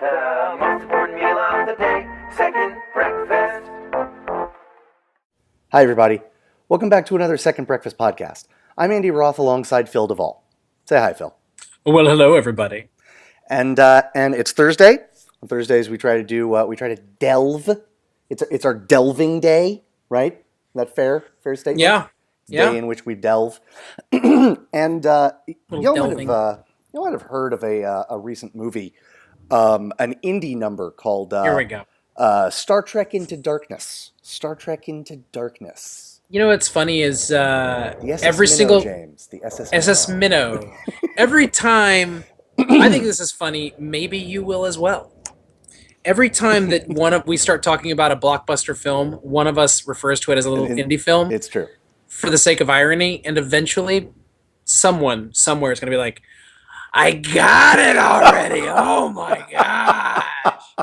The most important meal of the day, second breakfast. Hi, everybody. Welcome back to another Second Breakfast podcast. I'm Andy Roth alongside Phil Duvall. Say hi, Phil. Well, hello, everybody. And it's Thursday. On Thursdays, we try to delve. It's our delving day, right? Is that fair? Fair statement? Yeah. It's the day in which we delve. And delving. you might have heard of a recent movie, an indie number called Here we go. Star Trek Into Darkness. Star Trek Into Darkness. You know what's funny is The SS every Minnow, single James. The SS Minnow. Every time, I think this is funny. Maybe you will as well. Every time that we start talking about a blockbuster film, one of us refers to it as a little indie film It's true. for the sake of irony, and eventually, someone somewhere is going to be like, "I got it already! Oh my gosh!"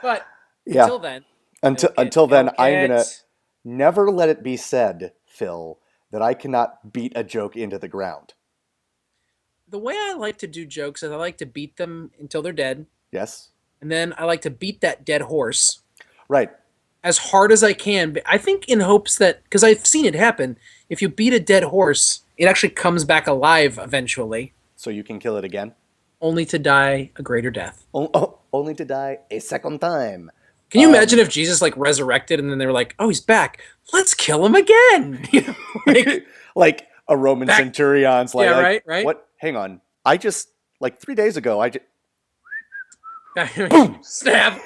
But Yeah. until then. Until then, I'm Don't gonna get- never let it be said, Phil, that I cannot beat a joke into the ground. The way I like to do jokes is I like to beat them until they're dead, Yes? and then I like to beat that dead horse Right. as hard as I can. But I think in hopes that, because I've seen it happen, if you beat a dead horse, it actually comes back alive eventually, So you can kill it again? only to die a greater death. Only to die a second time. Can you imagine if Jesus like resurrected and then they were like, "Oh, he's back. Let's kill him again." You know, like, Like a Roman Back- centurion's like, Yeah, like, right. What? Hang on. I just, like 3 days ago, snap.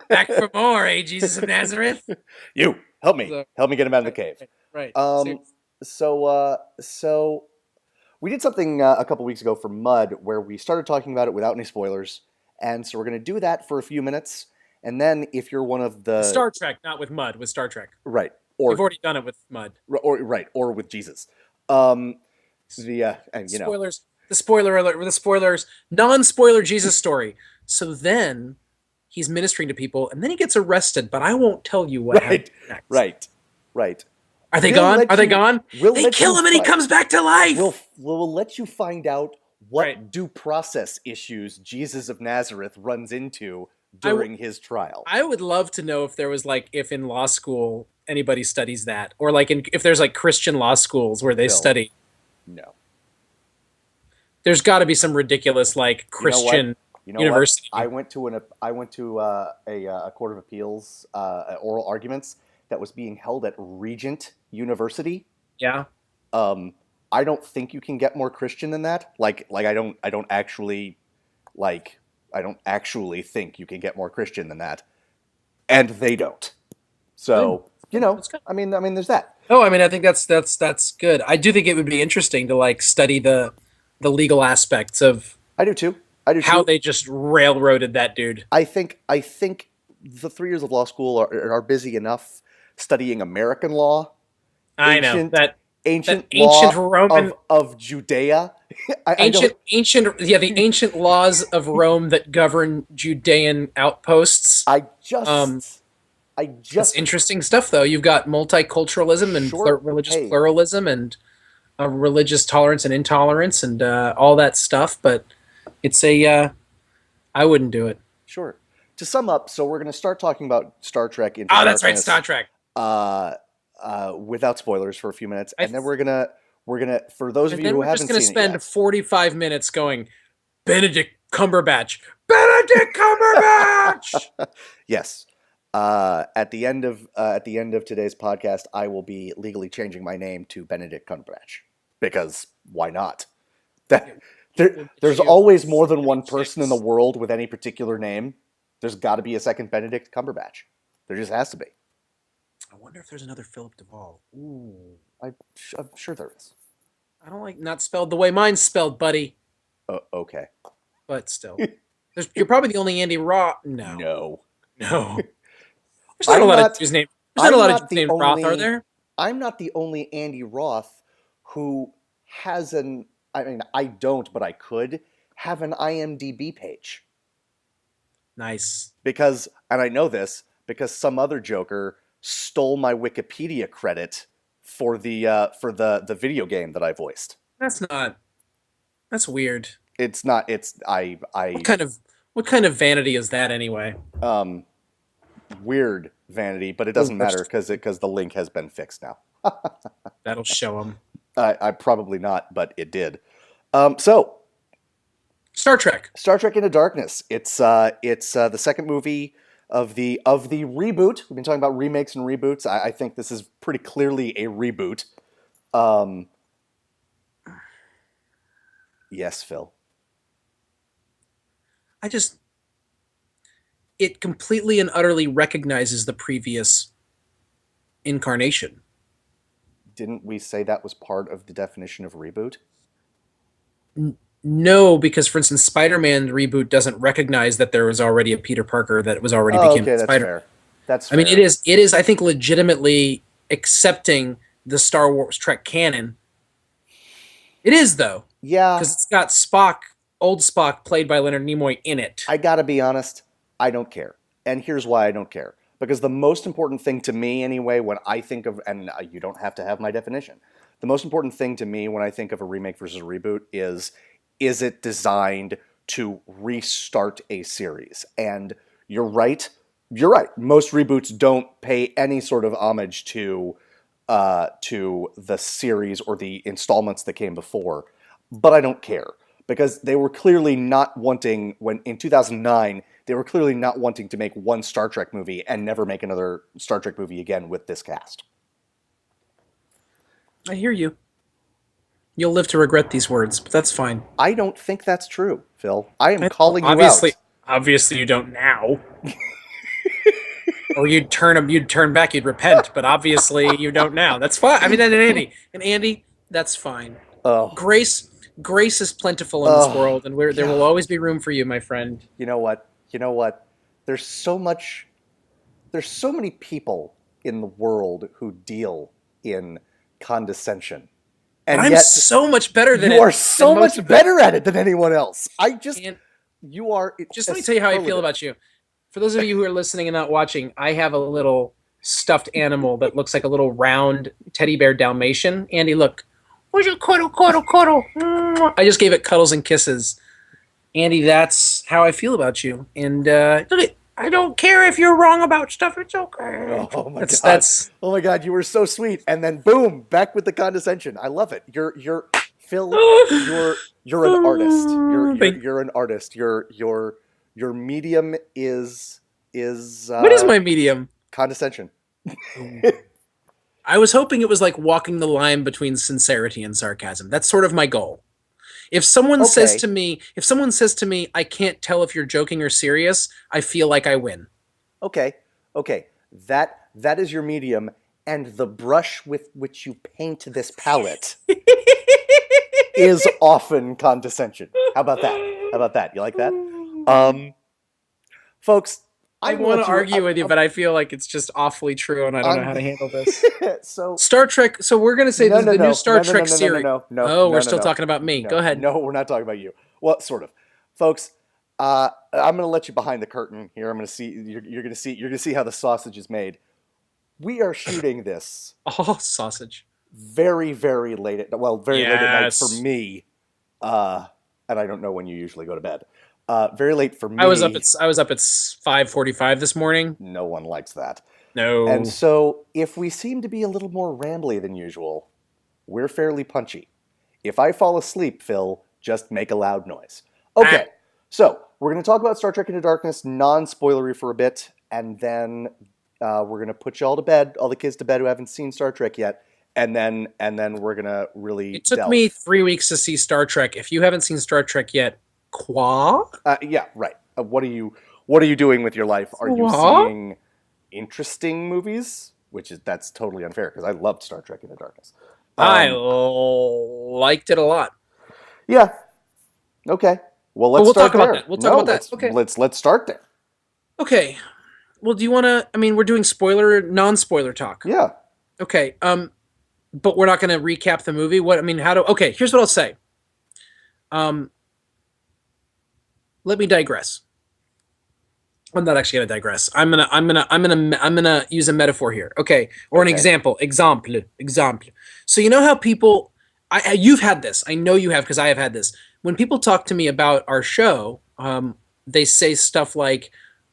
Back for more, eh, Jesus of Nazareth? You, help me. So- Help me get him out of the cave. Right. So we did something a couple weeks ago for Mud where we started talking about it without any spoilers, and so we're going to do that for a few minutes, and then if you're one of the Star Trek, not with Mud, with Star Trek. right We've already done it with Mud. or with Jesus, and you know Spoilers. The spoiler alert. The spoilers. Non-spoiler Jesus story. So then he's ministering to people, and then he gets arrested. But I won't tell you what right happens next. right. Are they We'll gone? let Are they you- gone? we'll They let kill you him, and he fight. comes back to life. We'll let you find out what Right. due process issues Jesus of Nazareth runs into during his trial. I would love to know if there was like, if in law school anybody studies that, or like if there's like Christian law schools where they Phil. study. No. There's got to be some ridiculous like Christian. You know University. what? I went to a court of appeals oral arguments that was being held at Regent University. Yeah. I don't think you can get more Christian than that. Like I don't actually think you can get more Christian than that, and they don't. So That's good. I mean, there's that. Oh, I mean, I think that's good. I do think it would be interesting to like study the legal aspects of I do too. how they just railroaded that dude. I think the 3 years of law school are busy enough studying American law. I know Ancient- that Ancient ancient law Roman of Judea. the ancient laws of Rome that govern Judean outposts. That's interesting stuff, though. You've got multiculturalism and Sure. religious Hey. pluralism and religious tolerance and intolerance and all that stuff. But it's I wouldn't do it. Sure. To sum up, so we're going to start talking about Star Trek Into Oh, that's right, Darkness, Star Trek. without spoilers for a few minutes, I and then we're gonna for those of And you then who we're just haven't going to seen spend it yet, 45 minutes going, Benedict Cumberbatch. Benedict Cumberbatch! yes. At the end of today's podcast, I will be legally changing my name to Benedict Cumberbatch because why not? There's you. always more than one person in the world with any particular name. There's got to be a second Benedict Cumberbatch. There just has to be. I wonder if there's another Philip Duvall. Ooh. I'm sure there is. I don't like not spelled the way mine's spelled, buddy. Okay. But still. You're probably the only Andy Roth. No. No. There's not I'm a lot not- of dudes named. There's not a I'm lot not of the dudes named Roth, are only- there? I'm not the only Andy Roth who has I don't, but I could have an IMDb page. Nice. Because, and I know this, because some other joker stole my Wikipedia credit for the video game that I voiced. That's weird. It's not. It's What kind of vanity is that anyway? weird vanity, but it doesn't matter because the link has been fixed now. That'll show them. I probably not, but it did. So Star Trek. Star Trek Into Darkness. It's the second movie of the reboot. We've been talking about remakes and reboots. I think this is pretty clearly a reboot. Yes, Phil. It completely and utterly recognizes the previous incarnation. Didn't we say that was part of the definition of reboot? No, because for instance, Spider-Man reboot doesn't recognize that there was already a Peter Parker that was already became okay, that's Spider. fair. That's I mean, fair. it is. I think legitimately accepting the Star Wars Trek canon. It is though, Yeah, because it's got Spock, old Spock, played by Leonard Nimoy, in it. I gotta be honest, I don't care. And here's why I don't care. Because the most important thing to me, anyway, when I think of, and you don't have to have my definition, the most important thing to me when I think of a remake versus a reboot is it designed to restart a series? And you're right. Most reboots don't pay any sort of homage to the series or the installments that came before. But I don't care. Because they were clearly not wanting, when in 2009, they were clearly not wanting to make one Star Trek movie and never make another Star Trek movie again with this cast. I hear you. You'll live to regret these words, but that's fine. I don't think that's true, Phil. I am calling Obviously, you out. obviously you don't now. Or you'd turn back, you'd repent, but obviously you don't now. That's fine. I mean, and Andy, that's fine. Oh, Grace is plentiful in this world, and there will always be room for you, my friend. you know what? There's so many people in the world who deal in condescension. And I'm yet, so much better than you are so much better at it than anyone else. And You are. just let me tell you how I feel about you. For those of you who are listening and not watching, I have a little stuffed animal that looks like a little round teddy bear Dalmatian. Andy, look. Would you cuddle, cuddle, cuddle? I just gave it cuddles and kisses. Andy, that's how I feel about you. And look, I don't care if you're wrong about stuff. It's okay. Oh my god! That's Oh my god! You were so sweet, and then boom, back with the condescension. I love it. You're Phil. You're an artist. You're an artist. Your medium is what is my medium? condescension. I was hoping it was like walking the line between sincerity and sarcasm. That's sort of my goal. If someone says to me, I can't tell if you're joking or serious, I feel like I win. Okay. That is your medium, and the brush with which you paint this palette is often condescension. How about that? You like that? Folks, I want to argue with you, but I feel like it's just awfully true, and I don't know how to handle this. So Star Trek. So we're gonna say this is the new Star Trek series. No, we're still talking about me. no, Go ahead. No, we're not talking about you. Well, sort of, folks. I'm going to let you behind the curtain here. I'm going to see. You're going to see how the sausage is made. We are shooting this Oh, sausage. very, very late at late at night Yes. for me. And I don't know when you usually go to bed. Very late for me. I was up at 5:45 this morning. No one likes that. No. And so, if we seem to be a little more rambly than usual, we're fairly punchy. If I fall asleep, Phil, just make a loud noise. Okay, so we're going to talk about Star Trek Into Darkness, non-spoilery for a bit, and then we're going to put you all to bed, all the kids to bed who haven't seen Star Trek yet, and then we're going to really It took delve. me 3 weeks to see Star Trek. If you haven't seen Star Trek yet, qua? Yeah, right. What are you doing with your life? Are you What? seeing interesting movies? That's totally unfair because I loved Star Trek Into Darkness. I liked it a lot. Yeah. Okay. Well, let's we'll start talk about there. that. We'll talk about that. let's- Okay. Let's start there. Okay. Well, do you want to? I mean, we're doing non-spoiler talk. Yeah. Okay. But we're not going to recap the movie. Okay. Here's what I'll say. Let me digress. I'm not actually going to digress. I'm gonna use a metaphor here. Okay, or an Okay. example. Example. So you know how people, you've had this. I know you have because I have had this. when people talk to me about our show, they say stuff like,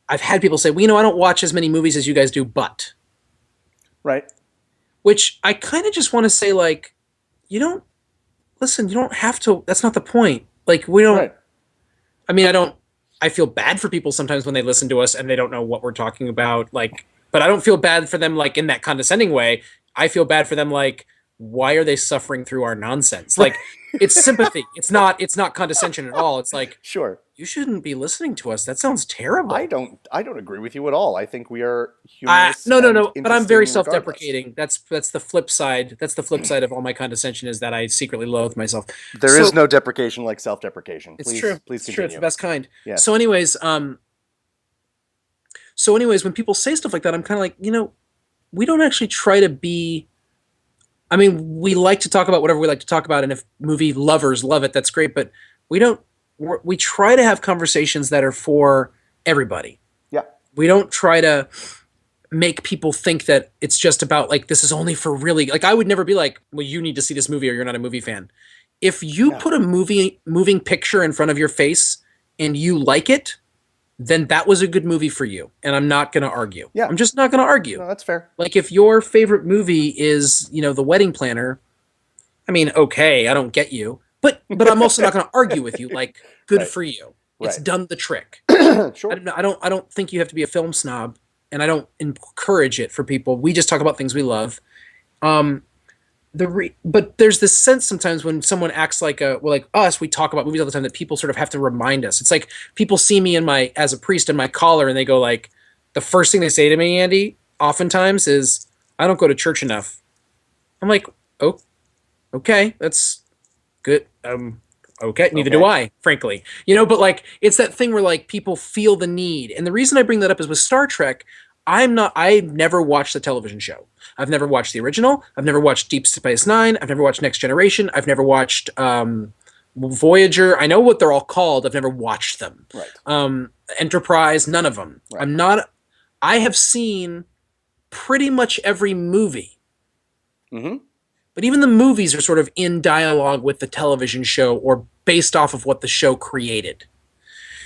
I've had people say, well, I don't watch as many movies as you guys do, but, Right. which I kind of just want to say, like, you don't, listen, you don't have to, that's not the point. Like, we don't, Right. I mean, I feel bad for people sometimes when they listen to us and they don't know what we're talking about. Like, but I don't feel bad for them, like, in that condescending way. I feel bad for them, like, why are they suffering through our nonsense? Like, it's sympathy. It's not condescension at all. It's like, Sure. you shouldn't be listening to us. That sounds terrible. I don't agree with you at all. I think we are humorous. No, and but I'm very interesting regardless. self-deprecating. That's the flip side. That's the flip side of all my condescension, is that I secretly loathe myself. There is So- no deprecation like self-deprecation. It's Please, true. Please It's true. It's continue. the best kind. Yes. So anyways, when people say stuff like that, I'm kind of like, we don't actually try to be. I mean, we like to talk about whatever we like to talk about, and if movie lovers love it, that's great. But we don't. We try to have conversations that are for everybody. Yeah. We don't try to make people think that it's just about, like, this is only for really, like, I would never be like, well, you need to see this movie or you're not a movie fan. If you No. put a moving picture in front of your face and you like it, then that was a good movie for you. And I'm not going to argue. Yeah. I'm just not going to argue. No, that's fair. Like, if your favorite movie is, The Wedding Planner, I mean, okay, I don't get you, but I'm also not going to argue with you. Like, good Right. for you. It's Right. done the trick. Sure. I don't think you have to be a film snob, and I don't encourage it for people. We just talk about things we love. But there's this sense sometimes when someone acts like like us, we talk about movies all the time, that people sort of have to remind us. It's like people see me as a priest in my collar, and they go, like, the first thing they say to me, Andy, oftentimes is, I don't go to church enough. I'm like, oh, okay, that's good. Okay, neither do Okay. I, frankly. But, like, it's that thing where, like, people feel the need. And the reason I bring that up is with Star Trek, I've never watched the television show. I've never watched the original. I've never watched Deep Space Nine. I've never watched Next Generation. I've never watched Voyager. I know what they're all called. I've never watched them. Right. Enterprise, none of them. Right. I have seen pretty much every movie. Mm-hmm. But even the movies are sort of in dialogue with the television show or based off of what the show created.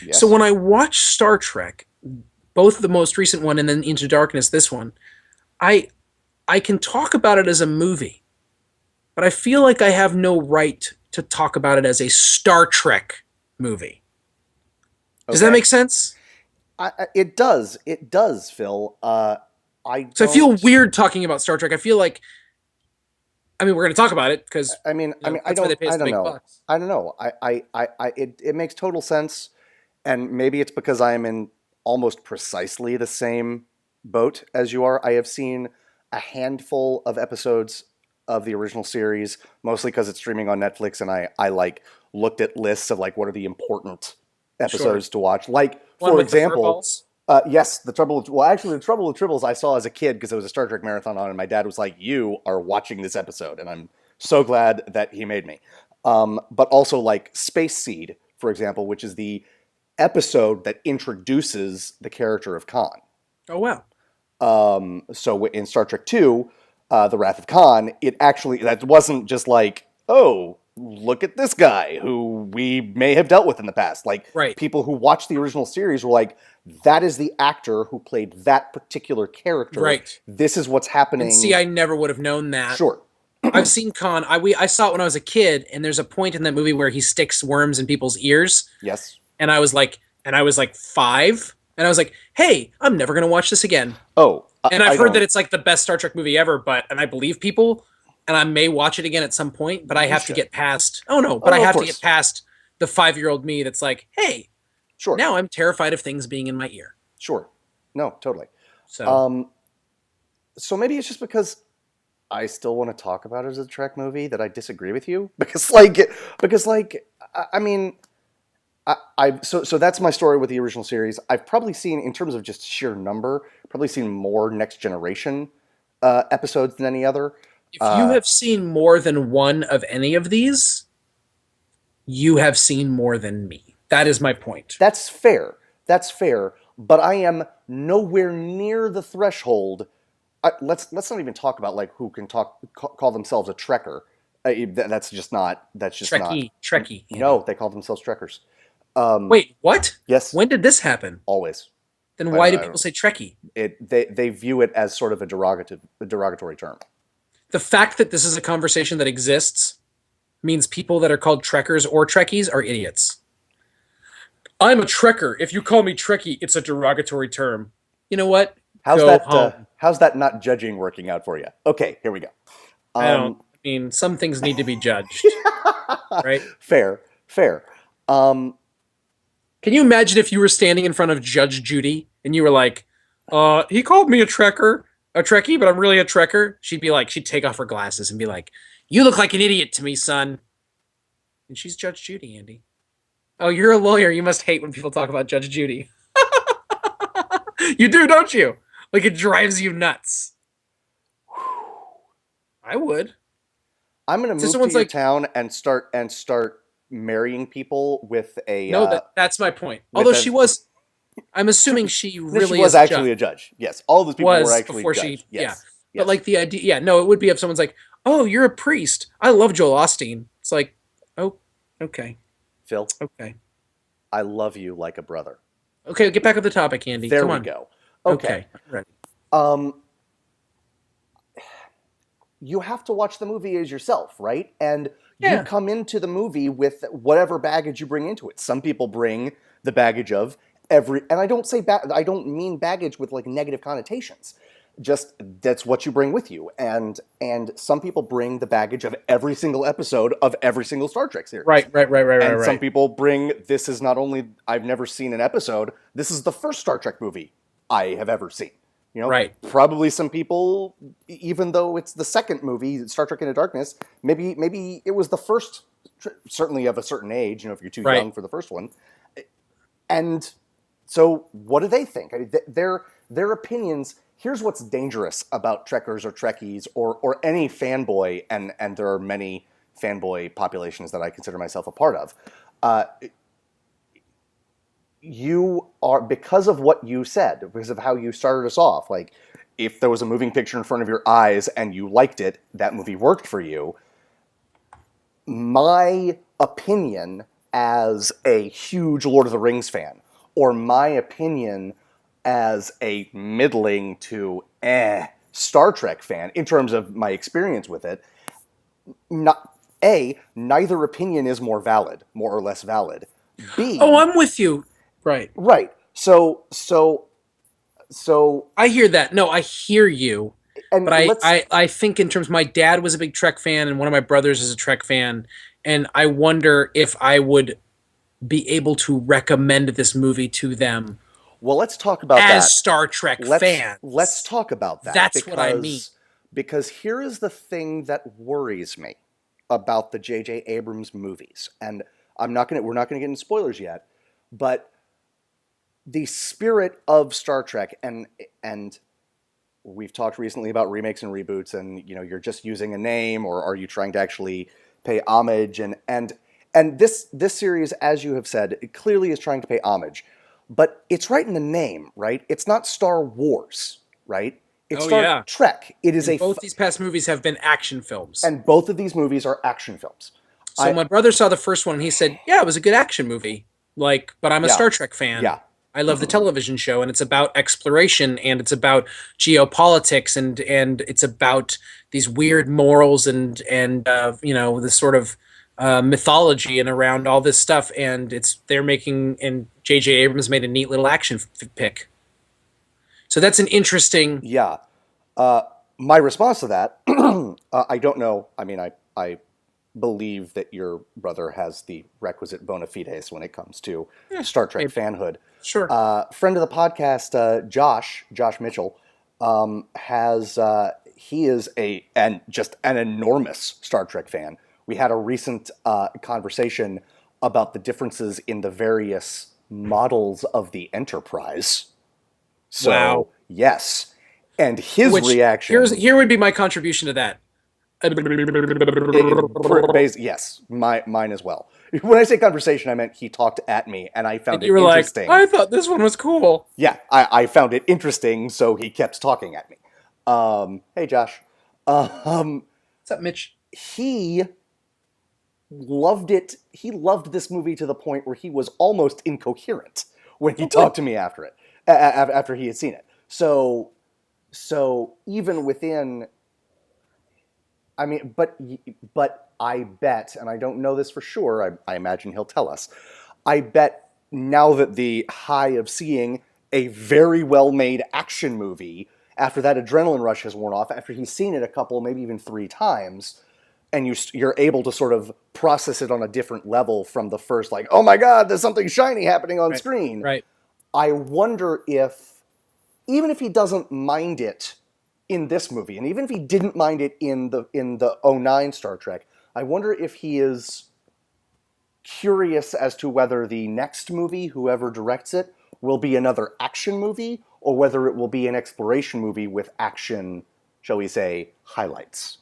Yes. So when I watch Star Trek, both the most recent one and then Into Darkness, this one, I can talk about it as a movie, but I feel like I have no right to talk about it as a Star Trek movie. Does that Okay. make sense? It does. It does, Phil. So I feel weird talking about Star Trek. I feel like, I mean, we're going to talk about it because I mean, I that's why they pay us I the don't big know. bucks. I don't know. It makes total sense, and maybe it's because I am in almost precisely the same boat as you are. I have seen a handful of episodes of the original series, mostly because it's streaming on Netflix, and I like looked at lists of, like, what are the important episodes to watch. Like, One for with the example, furballs? yes, the Trouble with Tribbles I saw as a kid because there was a Star Trek marathon on, and my dad was like, "You are watching this episode," and I'm so glad that he made me. But also, like, Space Seed, for example, which is the episode that introduces the character of Khan. Oh, wow. So in Star Trek II, The Wrath of Khan, that wasn't just like, oh, look at this guy who we may have dealt with in the past. Like, Right. people who watched the original series were like, that is the actor who played that particular character. Right. This is what's happening. And see, I never would have known that. Sure. I've seen Khan. I saw it when I was a kid, and there's a point in that movie where he sticks worms in people's ears, Yes. and I was like 5, and I was like, hey, I'm never gonna watch this again. Oh. And I've heard that it's like the best Star Trek movie ever, and I believe people, and I may watch it again at some point, but I have to should. get past. Oh no, but Oh, I of have to course. get past the 5-year-old me that's like, hey, Sure. now I'm terrified of things being in my ear. Sure. No, totally. So So maybe it's just because I still want to talk about it as a Trek movie that I disagree with you because I mean, so that's my story with the original series. I've probably seen, in terms of just sheer number, probably seen more Next Generation episodes than any other. if you have seen more than one of any of these, you have seen more than me. That is my point. That's fair. That's fair. But I am nowhere near the threshold. Let's not even talk about, like, who can call themselves a Trekker. That's just not. That's just not. Trekkie. Andy. No, they call themselves Trekkers. Wait, what? Yes. When did this happen? Always. Then I why don't do know. people say Trekkie? They view it as sort of a derogatory term. The fact that this is a conversation that exists means people that are called Trekkers or Trekkies are idiots. I'm a Trekker. If you call me Trekkie, it's a derogatory term. You know what? How's Go that? home. How's that not judging working out for you? Okay, here we go. I mean, some things need to be judged, right? Fair. Can you imagine if you were standing in front of Judge Judy and you were like, he called me a Trekkie, but I'm really a Trekker? She'd take off her glasses and be like, you look like an idiot to me, son. And she's Judge Judy, Andy. Oh, you're a lawyer. You must hate when people talk about Judge Judy. You do, don't you? Like, it drives you nuts. I would. I'm gonna move to your town and start marrying people with a. No, that's my point. with Although a- I'm assuming she really she was is actually a a judge. Yes, all those people was were actually before judge. she. Yes. But like the idea, no, it would be if someone's like, "Oh, you're a priest. I love Joel Osteen." It's like, oh, okay, Phil, okay, I love you like a brother. okay. Get back on the topic, Andy. There Come we on. go. Okay. Right. You have to watch the movie as yourself, right? And Yeah. you come into the movie with whatever baggage you bring into it. Some people bring the baggage of and I don't say I don't mean baggage with like negative connotations. Just that's what you bring with you. And some people bring the baggage of every single episode of every single Star Trek series. Right. And some people bring, this is not only, I've never seen an episode, this is the first Star Trek movie I have ever seen. You know, Right. Probably some people, even though it's the second movie, Star Trek Into Darkness, maybe it was the first, certainly of a certain age, you know, if you're too Right. young for the first one. And so what do they think? I mean, their opinions, here's what's dangerous about Trekkers or Trekkies or any fanboy, and there are many fanboy populations that I consider myself a part of. You are, because of what you said, because of how you started us off, like if there was a moving picture in front of your eyes and you liked it, that movie worked for you. My opinion as a huge Lord of the Rings fan, or my opinion as a middling to Star Trek fan, in terms of my experience with it, neither opinion is more or less valid. B, Oh, I'm with you. Right. right. So I hear that. No, I hear you. and But let's, I think in terms, my dad was a big Trek fan, and one of my brothers is a Trek fan, and I wonder if I would be able to recommend this movie to them well, let's talk about as that. Star Trek fans. Let's talk about that. That's what I mean. Because here is the thing that worries me about the J.J. Abrams movies, and we're not going to get into spoilers yet, but the spirit of Star Trek, and we've talked recently about remakes and reboots, and you know, you're just using a name, or are you trying to actually pay homage? And this series, as you have said, it clearly is trying to pay homage, but it's right in the name, right? It's not Star Wars, right? It's Star Trek. It is Both these past movies have been action films. and both of these movies are action films. So my brother saw the first one and he said, "Yeah, it was a good action movie." Like, but I'm a Yeah. Star Trek fan. Yeah. I love the television show, and it's about exploration, and it's about geopolitics, and it's about these weird morals and you know, this sort of mythology and around all this stuff. And and J.J. Abrams made a neat little action pick. So that's an interesting. Yeah. My response to that, I don't know. I mean, I believe that your brother has the requisite bona fides when it comes to Star Trek fanhood. Sure. Friend of the podcast, Josh Mitchell, he is just an enormous Star Trek fan. We had a recent conversation about the differences in the various models of the Enterprise. So, Wow. yes. And his Which, reaction... Here would be my contribution to that. Yes, mine as well. When I say conversation, I meant he talked at me, and I found it You were like, interesting. I thought this one was cool. Yeah, I found it interesting, so he kept talking at me. Hey, Josh. What's up, Mitch? he loved it. He loved this movie to the point where he was almost incoherent when he talked to me after it, after he had seen it. So even within, I mean, but I bet, and I don't know this for sure. I imagine he'll tell us. I bet now that the high of seeing a very well-made action movie after that adrenaline rush has worn off, after he's seen it a couple, maybe even 3 times, and you're able to sort of process it on a different level from the first, like, oh my God, there's something shiny happening on screen. Right. I wonder if, even if he doesn't mind it in this movie, and even if he didn't mind it in the '09 Star Trek, I wonder if he is curious as to whether the next movie, whoever directs it, will be another action movie, or whether it will be an exploration movie with action, shall we say, highlights.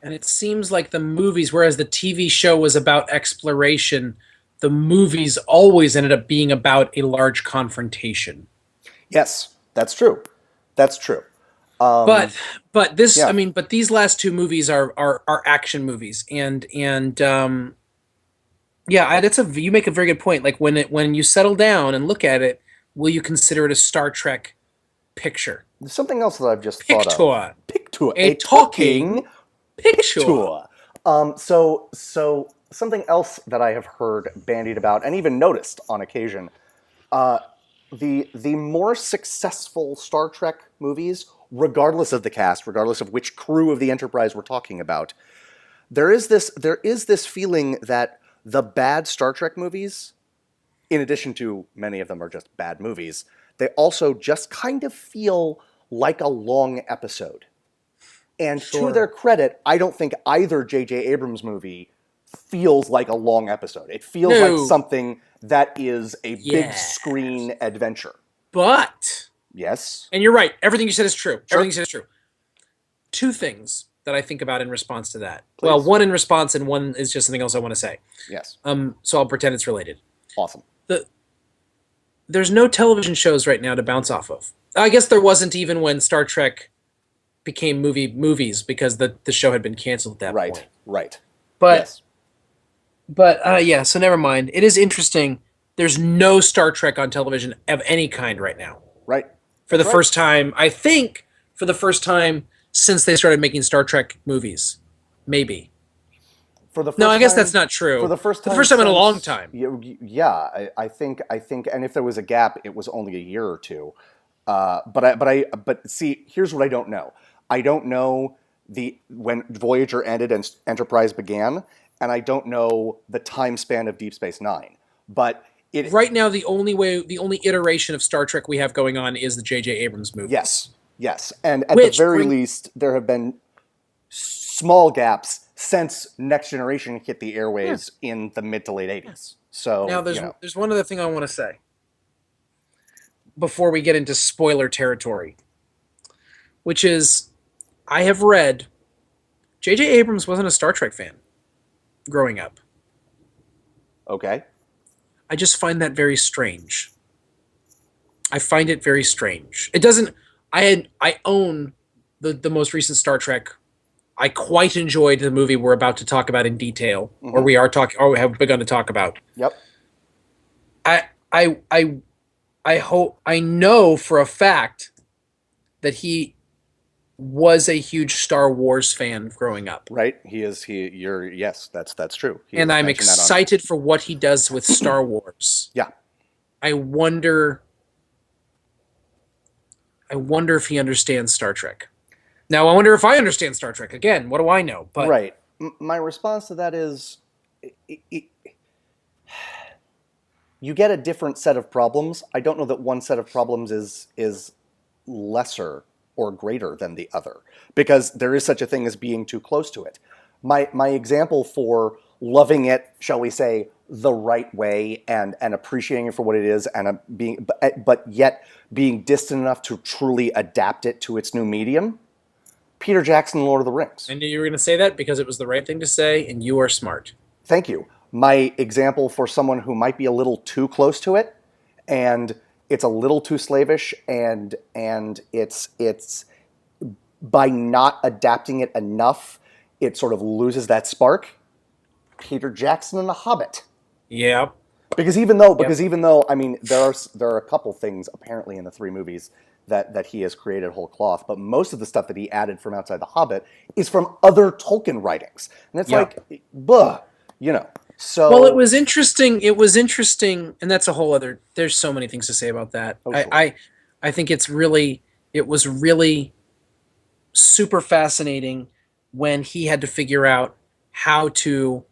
And it seems like the movies, whereas the TV show was about exploration, the movies always ended up being about a large confrontation. Yes, that's true. That's true. But this, yeah. I mean, but these last 2 movies are action movies, and yeah, you make a very good point. Like when you settle down and look at it, will you consider it a Star Trek picture? There's something else that I've just thought of. Picture. A talking picture. So something else that I have heard bandied about and even noticed on occasion, the more successful Star Trek movies, regardless of the cast, regardless of which crew of the Enterprise we're talking about, there is this feeling that the bad Star Trek movies, in addition to many of them are just bad movies, they also just kind of feel like a long episode. And Sure. to their credit, I don't think either J.J. Abrams movie feels like a long episode. It feels No. like something that is a big Yes. screen adventure. But, Yes? and you're right, everything you said is true. Sure. Everything you said is true. 2 things that I think about in response to that. Please. Well, one in response, and one is just something else I want to say. Yes. So I'll pretend it's related. Awesome. There's no television shows right now to bounce off of. I guess there wasn't even when Star Trek became movies because the show had been canceled at that point. Right. But Yes. yeah, so never mind. It is interesting. There's no Star Trek on television of any kind right now. Right. For the Right. first time, I think, for the first time since they started making Star Trek movies. Maybe. For the first No, I guess time- that's not true. For the first time, in a since- long time. Yeah, I think, and if there was a gap, it was only a year or 2. But see, here's what I don't know. I don't know when Voyager ended and Enterprise began, and I don't know the time span of Deep Space Nine. But Right now, the only iteration of Star Trek we have going on is the J.J. Abrams movie. Yes, and at the Which very least, there have been small gaps since Next Generation hit the airwaves in the mid to late 80s. So Now, there's one other thing I want to say before we get into spoiler territory, which is I have read J.J. Abrams wasn't a Star Trek fan growing up. Okay. I just find that very strange. I find it very strange. It doesn't. I own the most recent Star Trek. I quite enjoyed the movie we're about to talk about in detail, or we have begun to talk about. Yep. I hope I know for a fact that he was a huge Star Wars fan growing up. Right. Yes, that's true. He And has I'm mentioned that on- excited for what he does with Star Wars. Yeah. I wonder if he understands Star Trek. Now, I wonder if I understand Star Trek. Again, what do I know? But Right. My response to that is, you get a different set of problems. I don't know that one set of problems is lesser or greater than the other, because there is such a thing as being too close to it. My example for loving it, shall we say, the right way and appreciating it for what it is, and but yet being distant enough to truly adapt it to its new medium. Peter Jackson, Lord of the Rings. I knew you were going to say that because it was the right thing to say, and you are smart. Thank you. My example for someone who might be a little too close to it, and it's a little too slavish, and it's by not adapting it enough, it sort of loses that spark. Peter Jackson and The Hobbit. Yeah. Because even though I mean there are a couple things apparently in the three movies that he has created whole cloth, but most of the stuff that he added from outside The Hobbit is from other Tolkien writings, and it's like, So Well, it was interesting. It was interesting, and that's a whole other. There's so many things to say about that. Sure. I think it was really super fascinating when he had to figure out how to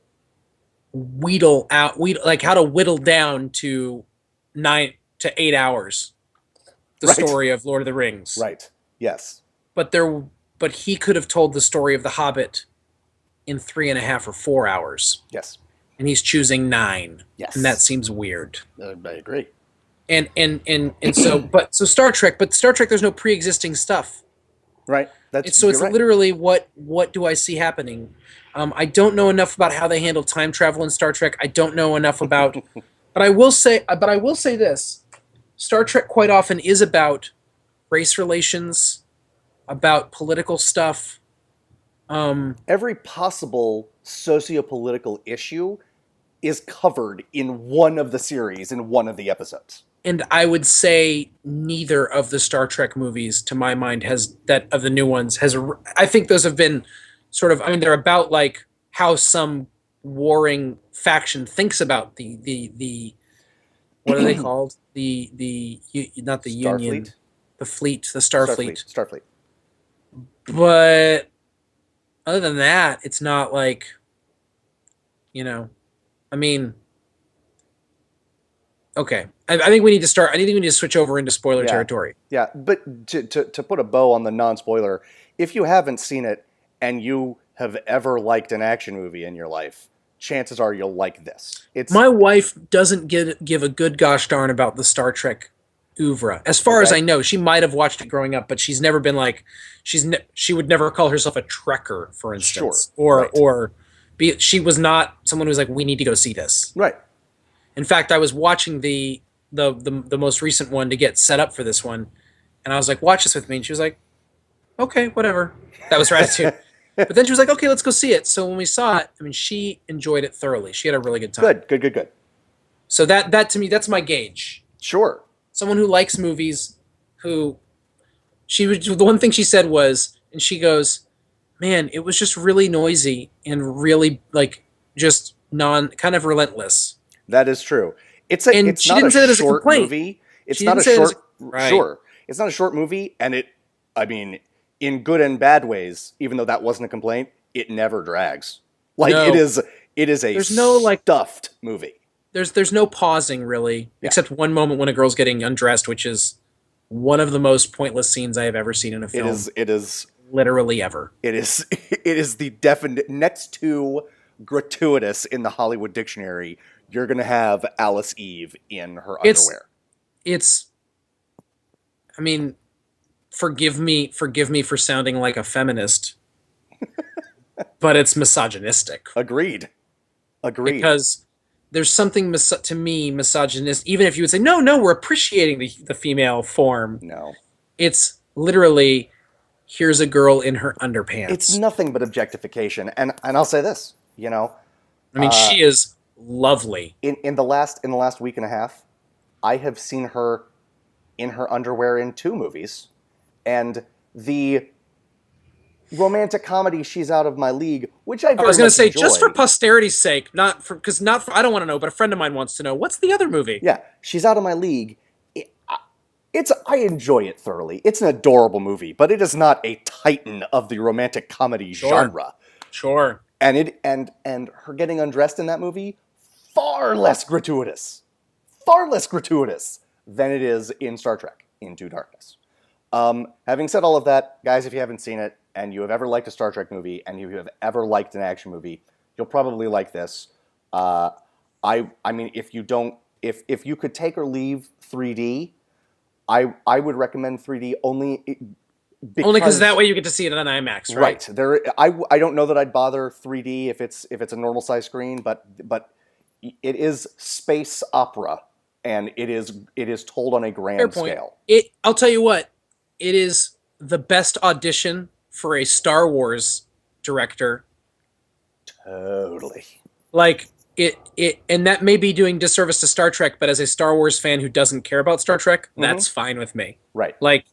how to whittle down to 9 to 8 hours the Right. story of Lord of the Rings. Right. Yes. But he could have told the story of The Hobbit in 3.5 or 4 hours, Yes. and he's choosing 9. Yes. And that seems weird. I agree. And so Star Trek, there's no pre-existing stuff. Right. It's you're right. literally what do I see happening? I don't know enough about how they handle time travel in Star Trek. I don't know enough about, but I will say this: Star Trek quite often is about race relations, about political stuff. Every possible socio-political issue is covered in one of the series in one of the episodes. And I would say neither of the Star Trek movies, to my mind, has that of the new ones has. I think those have been sort of. I mean, they're about like how some warring faction thinks about the what are they called? Not the Starfleet? Union, the fleet, the Starfleet. Starfleet. But other than that, it's not like, I mean. Okay, I think we need to start. I think we need to switch over into spoiler territory. Yeah, but to put a bow on the non-spoiler, if you haven't seen it and you have ever liked an action movie in your life, chances are you'll like this. My wife doesn't give a good gosh darn about the Star Trek oeuvre. As far as I know, she might have watched it growing up, but she's never been like she would never call herself a Trekker, for instance, she was not someone who was like, we need to go see this. Right. In fact, I was watching the most recent one to get set up for this one, and I was like, watch this with me, and she was like, okay, whatever. That was her attitude. But then she was like, okay, let's go see it. So when we saw it, I mean, she enjoyed it thoroughly. She had a really good time. Good. So that to me, that's my gauge. Sure. Someone who likes movies, the one thing she said was, and she goes, man, it was just really noisy and really like just kind of relentless. That is true. It's she not didn't a say that as a short complaint. movie. It's She not a didn't say it as short. right. Sure. It's not a short movie, and I mean, in good and bad ways. Even though that wasn't a complaint, it never drags. Like No. it is a There's no, like- stuffed movie. There's no pausing really, except one moment when a girl's getting undressed, which is one of the most pointless scenes I have ever seen in a film. It is Literally ever. It is the definite next to gratuitous in the Hollywood dictionary. You're gonna have Alice Eve in her underwear. I mean, forgive me for sounding like a feminist, but it's misogynistic. Agreed. Because there's something to me misogynist. Even if you would say no, we're appreciating the female form. No, it's literally, here's a girl in her underpants. it's nothing but objectification. And I'll say this, I mean, she is lovely. in the last week and a half, I have seen her in her underwear in 2 movies, and the romantic comedy She's Out of My League, which I was going to say, enjoy. just for posterity's sake, I don't want to know, but a friend of mine wants to know, what's the other movie? Yeah, She's Out of My League. I enjoy it thoroughly. It's an adorable movie, but it is not a titan of the romantic comedy genre. Sure. And her getting undressed in that movie, far less gratuitous than it is in Star Trek Into Darkness. Having said all of that, guys, if you haven't seen it and you have ever liked a Star Trek movie and you have ever liked an action movie, you'll probably like this. I mean, if you could take or leave 3D, I would recommend 3D only because that way you get to see it on IMAX, right? I don't know that I'd bother 3D if it's a normal size screen, but it is space opera, and it is told on a grand scale. I'll tell you what, it is the best audition for a Star Wars director Totally. Like it and that may be doing disservice to Star Trek, but as a Star Wars fan who doesn't care about Star Trek, that's fine with me. Right. Like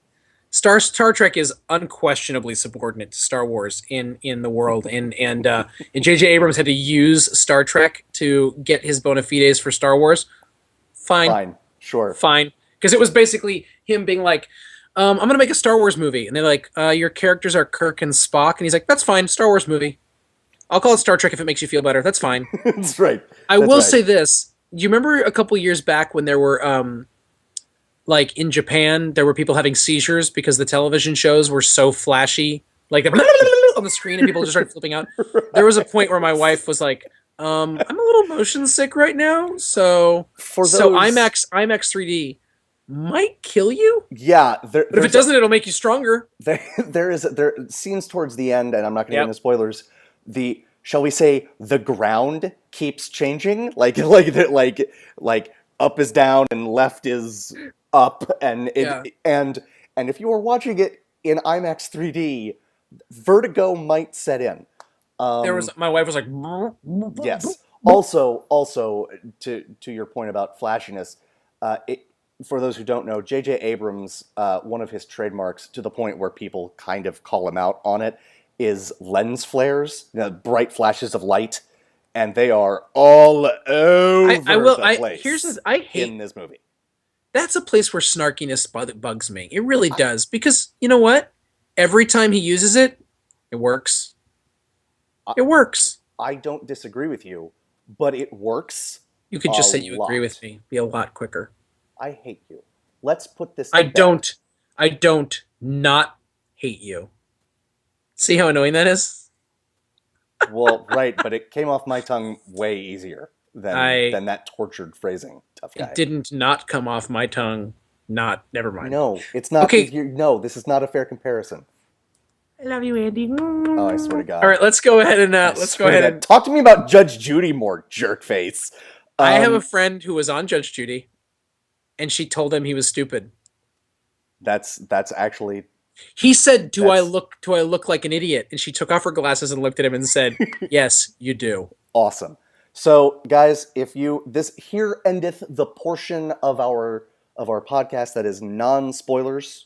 Star Trek is unquestionably subordinate to Star Wars in the world, and J.J. Abrams had to use Star Trek to get his bona fides for Star Wars. Fine. Sure. Fine, because it was basically him being like, I'm gonna make a Star Wars movie, and they're like, your characters are Kirk and Spock, and he's like, that's fine, Star Wars movie. I'll call it Star Trek if it makes you feel better. That's fine. That's right. I will say this: do you remember a couple years back when there were like in Japan, there were people having seizures because the television shows were so flashy, like on the screen, and people just started flipping out. Right. There was a point where my wife was like, "I'm a little motion sick right now, so IMAX 3D might kill you. Yeah, But if it doesn't, it'll make you stronger." There scenes towards the end, and I'm not going to get into spoilers. Shall we say the ground keeps changing, like up is down and left is up, and and if you were watching it in IMAX 3D, vertigo might set in. My wife was like, yes. Also, to your point about flashiness, for those who don't know, J.J. Abrams, one of his trademarks, to the point where people kind of call him out on it, is lens flares, bright flashes of light, and they are all over the place. I hate in this movie. That's a place where snarkiness bugs me. It really does, because you know what? Every time he uses it, it works. It works. I don't disagree with you, but it works. You could just say you agree with me. Be a lot quicker. I hate you. Let's put this. I don't not hate you. See how annoying that is? Well, right, but it came off my tongue way easier than that tortured phrasing. Tough guy. It didn't not come off my tongue. Never mind. No, it's not. Okay. No, this is not a fair comparison. I love you, Andy. Oh, I swear to God. All right, let's go ahead and talk to me about Judge Judy more, jerk face. I have a friend who was on Judge Judy, and she told him he was stupid. That's actually. He said, "Do I look like an idiot?" And she took off her glasses and looked at him and said, "Yes, you do." Awesome. So, guys, here endeth the portion of our podcast that is non-spoilers.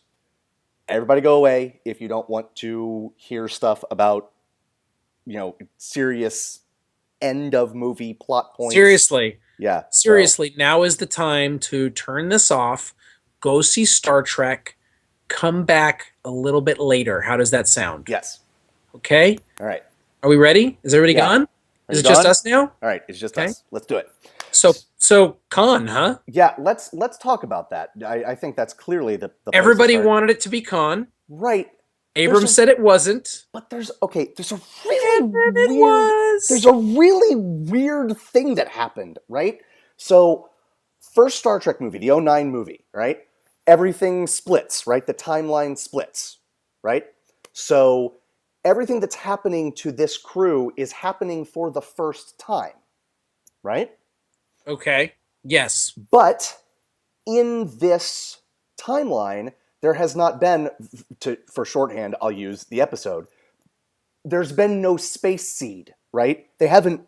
Everybody go away if you don't want to hear stuff about, serious end of movie plot points. Seriously. Yeah. Seriously, now is the time to turn this off, go see Star Trek, come back a little bit later. How does that sound? Yes. Okay? All right. Are we ready? Is everybody gone? Is it just us now? All right, it's just us. Let's do it. So Khan, huh? Yeah, let's talk about that. I think that's clearly the Everybody wanted it to be Khan. Right. Abrams said it wasn't. But there's a really weird thing that happened, right? So, first Star Trek movie, the 2009 movie, right? Everything splits, right? The timeline splits, right? So, everything that's happening to this crew is happening for the first time, right? Okay. Yes. But in this timeline, there has not been, for shorthand, I'll use the episode, there's been no space seed, right? They haven't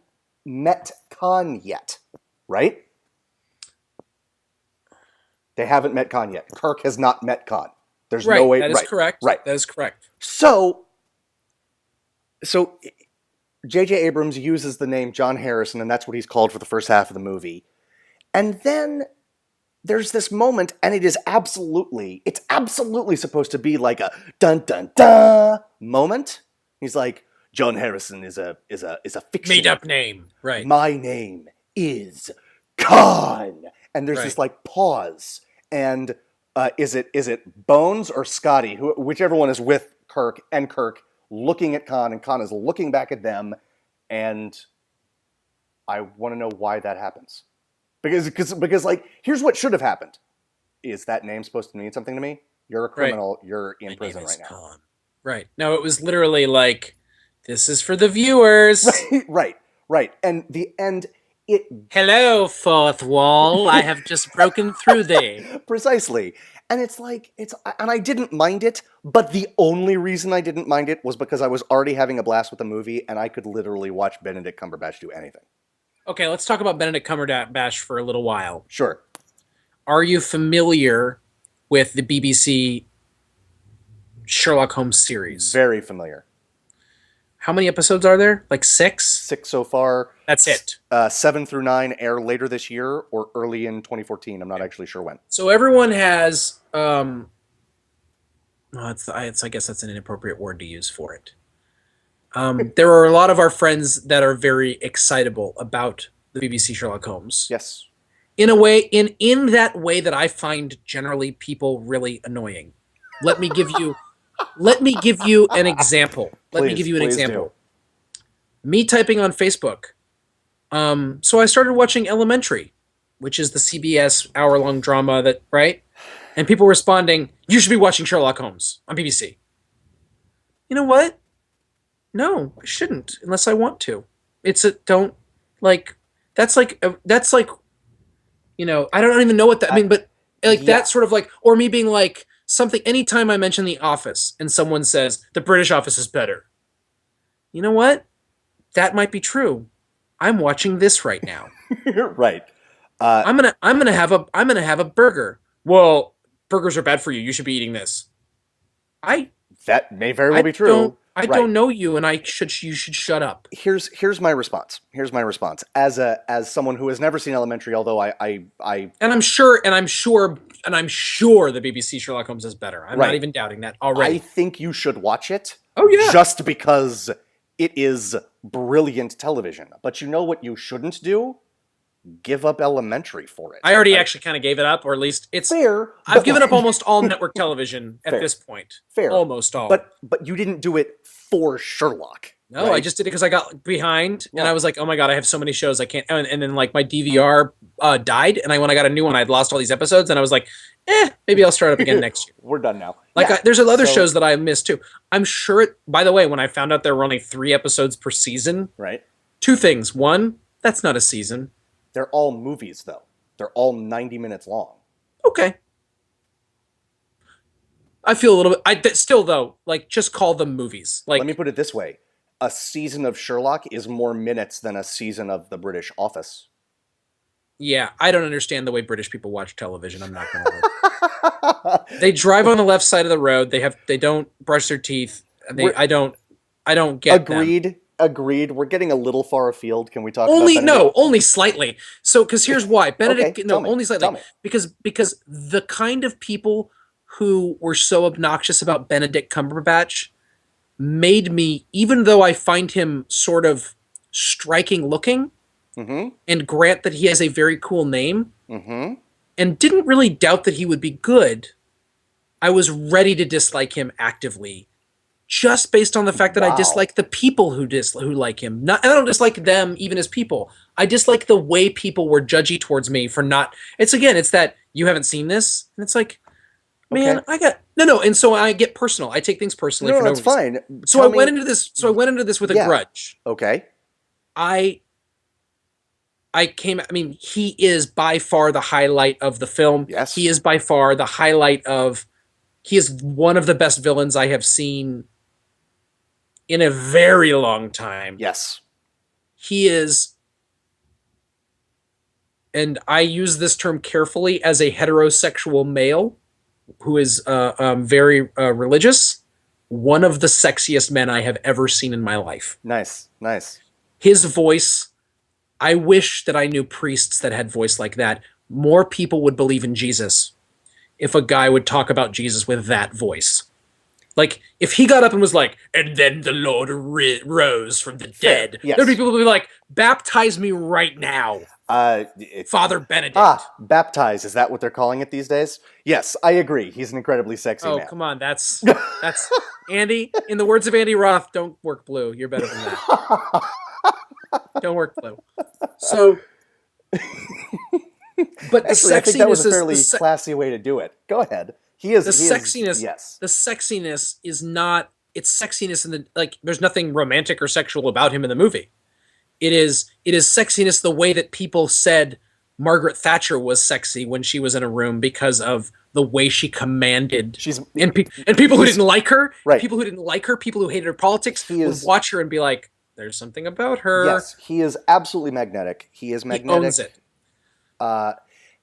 met Khan yet, right? They haven't met Khan yet. Kirk has not met Khan. There's no way. That is correct. Right. That is correct. So J.J. Abrams uses the name John Harrison, and that's what he's called for the first half of the movie. And then there's this moment, and it's absolutely supposed to be like a dun dun dun moment. He's like, John Harrison is a fiction. Made up name. Right. My name is Khan. And there's this like pause. And is it Bones or Scotty, whichever one is with Kirk, looking at Khan, and Khan is looking back at them, and I want to know why that happens. Because like, here's what should have happened. Is that name supposed to mean something to me? You're a criminal. Right. You're in prison right now. Khan. Right. No, it was literally like, this is for the viewers. Right. And It Hello, fourth wall. I have just broken through thee. precisely. And it's like and I didn't mind it, but the only reason I didn't mind it was because I was already having a blast with the movie and I could literally watch Benedict Cumberbatch do anything. Okay, let's talk about Benedict Cumberbatch for a little while. Sure. Are you familiar with the BBC Sherlock Holmes series? Very familiar. How many episodes are there? Like 6? 6 so far. That's it. 7 through 9 air later this year or early in 2014. I'm not actually sure when. So everyone has I guess that's an inappropriate word to use for it. There are a lot of our friends that are very excitable about the BBC Sherlock Holmes. Yes. In a way, in that way that I find generally people really annoying. Let me give you an example. Let me give you an Please example. Me typing on Facebook. So I started watching Elementary, which is the CBS hour-long drama that, right? And people responding, you should be watching Sherlock Holmes on BBC. You know what? No, I shouldn't, unless I want to. That's like, you know, I don't even know what that, I mean, but like Yeah. that sort of like, or me being like, something, anytime I mention The Office and someone says, the British Office is better. You know what? That might be true. I'm watching this right now. Right. I'm gonna have a burger. Well, burgers are bad for you. You should be eating this. That may very well be true. I don't know you, and you should shut up. Here's my response. As someone who has never seen Elementary, although I And I'm sure the BBC Sherlock Holmes is better. I'm not Right. even doubting that I already. think you should watch it. Oh, yeah. Just because it is brilliant television. But you know what you shouldn't do? Give up Elementary for it. I already actually kind of gave it up, or at least it's. Fair. I've but- given up almost all network television at Fair. this point. Fair. Almost all. But you didn't do it for Sherlock. No, right? I just did it because I got behind, and Yeah. I was like, "Oh my god, I have so many shows I can't." And then like my DVR died, and when I got a new one, I'd lost all these episodes, and I was like, maybe I'll start up again next year." We're done now. Like Yeah. there's other So- shows that I missed too. I'm sure. By the way, when I found out there were only 3 episodes per season, Right. 2 things: one, that's not a season. They're all movies, though. They're all 90 minutes long. Okay. I feel a little bit. Still though, like just call them movies. Like Let me put it this way. A season of Sherlock is more minutes than a season of The British Office. yeah, I don't understand the way British people watch television. I'm not gonna lie. They drive on the left side of the road. They don't brush their teeth. I don't get them. Agreed. We're getting a little far afield. Can we talk Only about Benedict? only slightly. So because here's why Benedict Okay, tell me, only slightly tell me. because the kind of people who were so obnoxious about Benedict Cumberbatch made me, even though I find him sort of striking looking, Mm-hmm. and grant that he has a very cool name, Mm-hmm. and didn't really doubt that he would be good, I was ready to dislike him actively, just based on the fact that I Wow. dislike the people who like him. I don't dislike them even as people. I dislike the way people were judgy towards me for not. It's that you haven't seen this, and it's like, man, Okay. I got no, and so I get personal. I take things personally. No, for no that's reason. fine. So I went into this. So I went into this with a Yeah. grudge. Okay. He is by far the highlight of the film. Yes. He is by far the highlight of. He is one of the best villains I have seen in a very long time. Yes. He is, and I use this term carefully, as a heterosexual male who is very religious, one of the sexiest men I have ever seen in my life. Nice. His voice, I wish that I knew priests that had voice like that. More people would believe in Jesus if a guy would talk about Jesus with that voice. Like, if he got up and was like, and then the Lord rose from the dead, yes. there'd be people who'd be like, baptize me right now, Father Benedict. Baptize. Is that what they're calling it these days? Yes, I agree. He's an incredibly sexy Oh, man. come on. That's Andy, in the words of Andy Roth, don't work blue. You're better than that. Don't work blue. So, but the Actually, I think that was a sexiness fairly is classy way to do it. Go ahead. He is the he is- sexiness. yes. The sexiness is not. It's sexiness in the like. There's nothing romantic or sexual about him in the movie. It is sexiness the way that people said Margaret Thatcher was sexy when she was in a room because of the way she commanded. She's And people who didn't like her, right. people who hated her politics, would watch her and be like, "There's something about her." Yes, he is absolutely magnetic. He is magnetic. He owns it.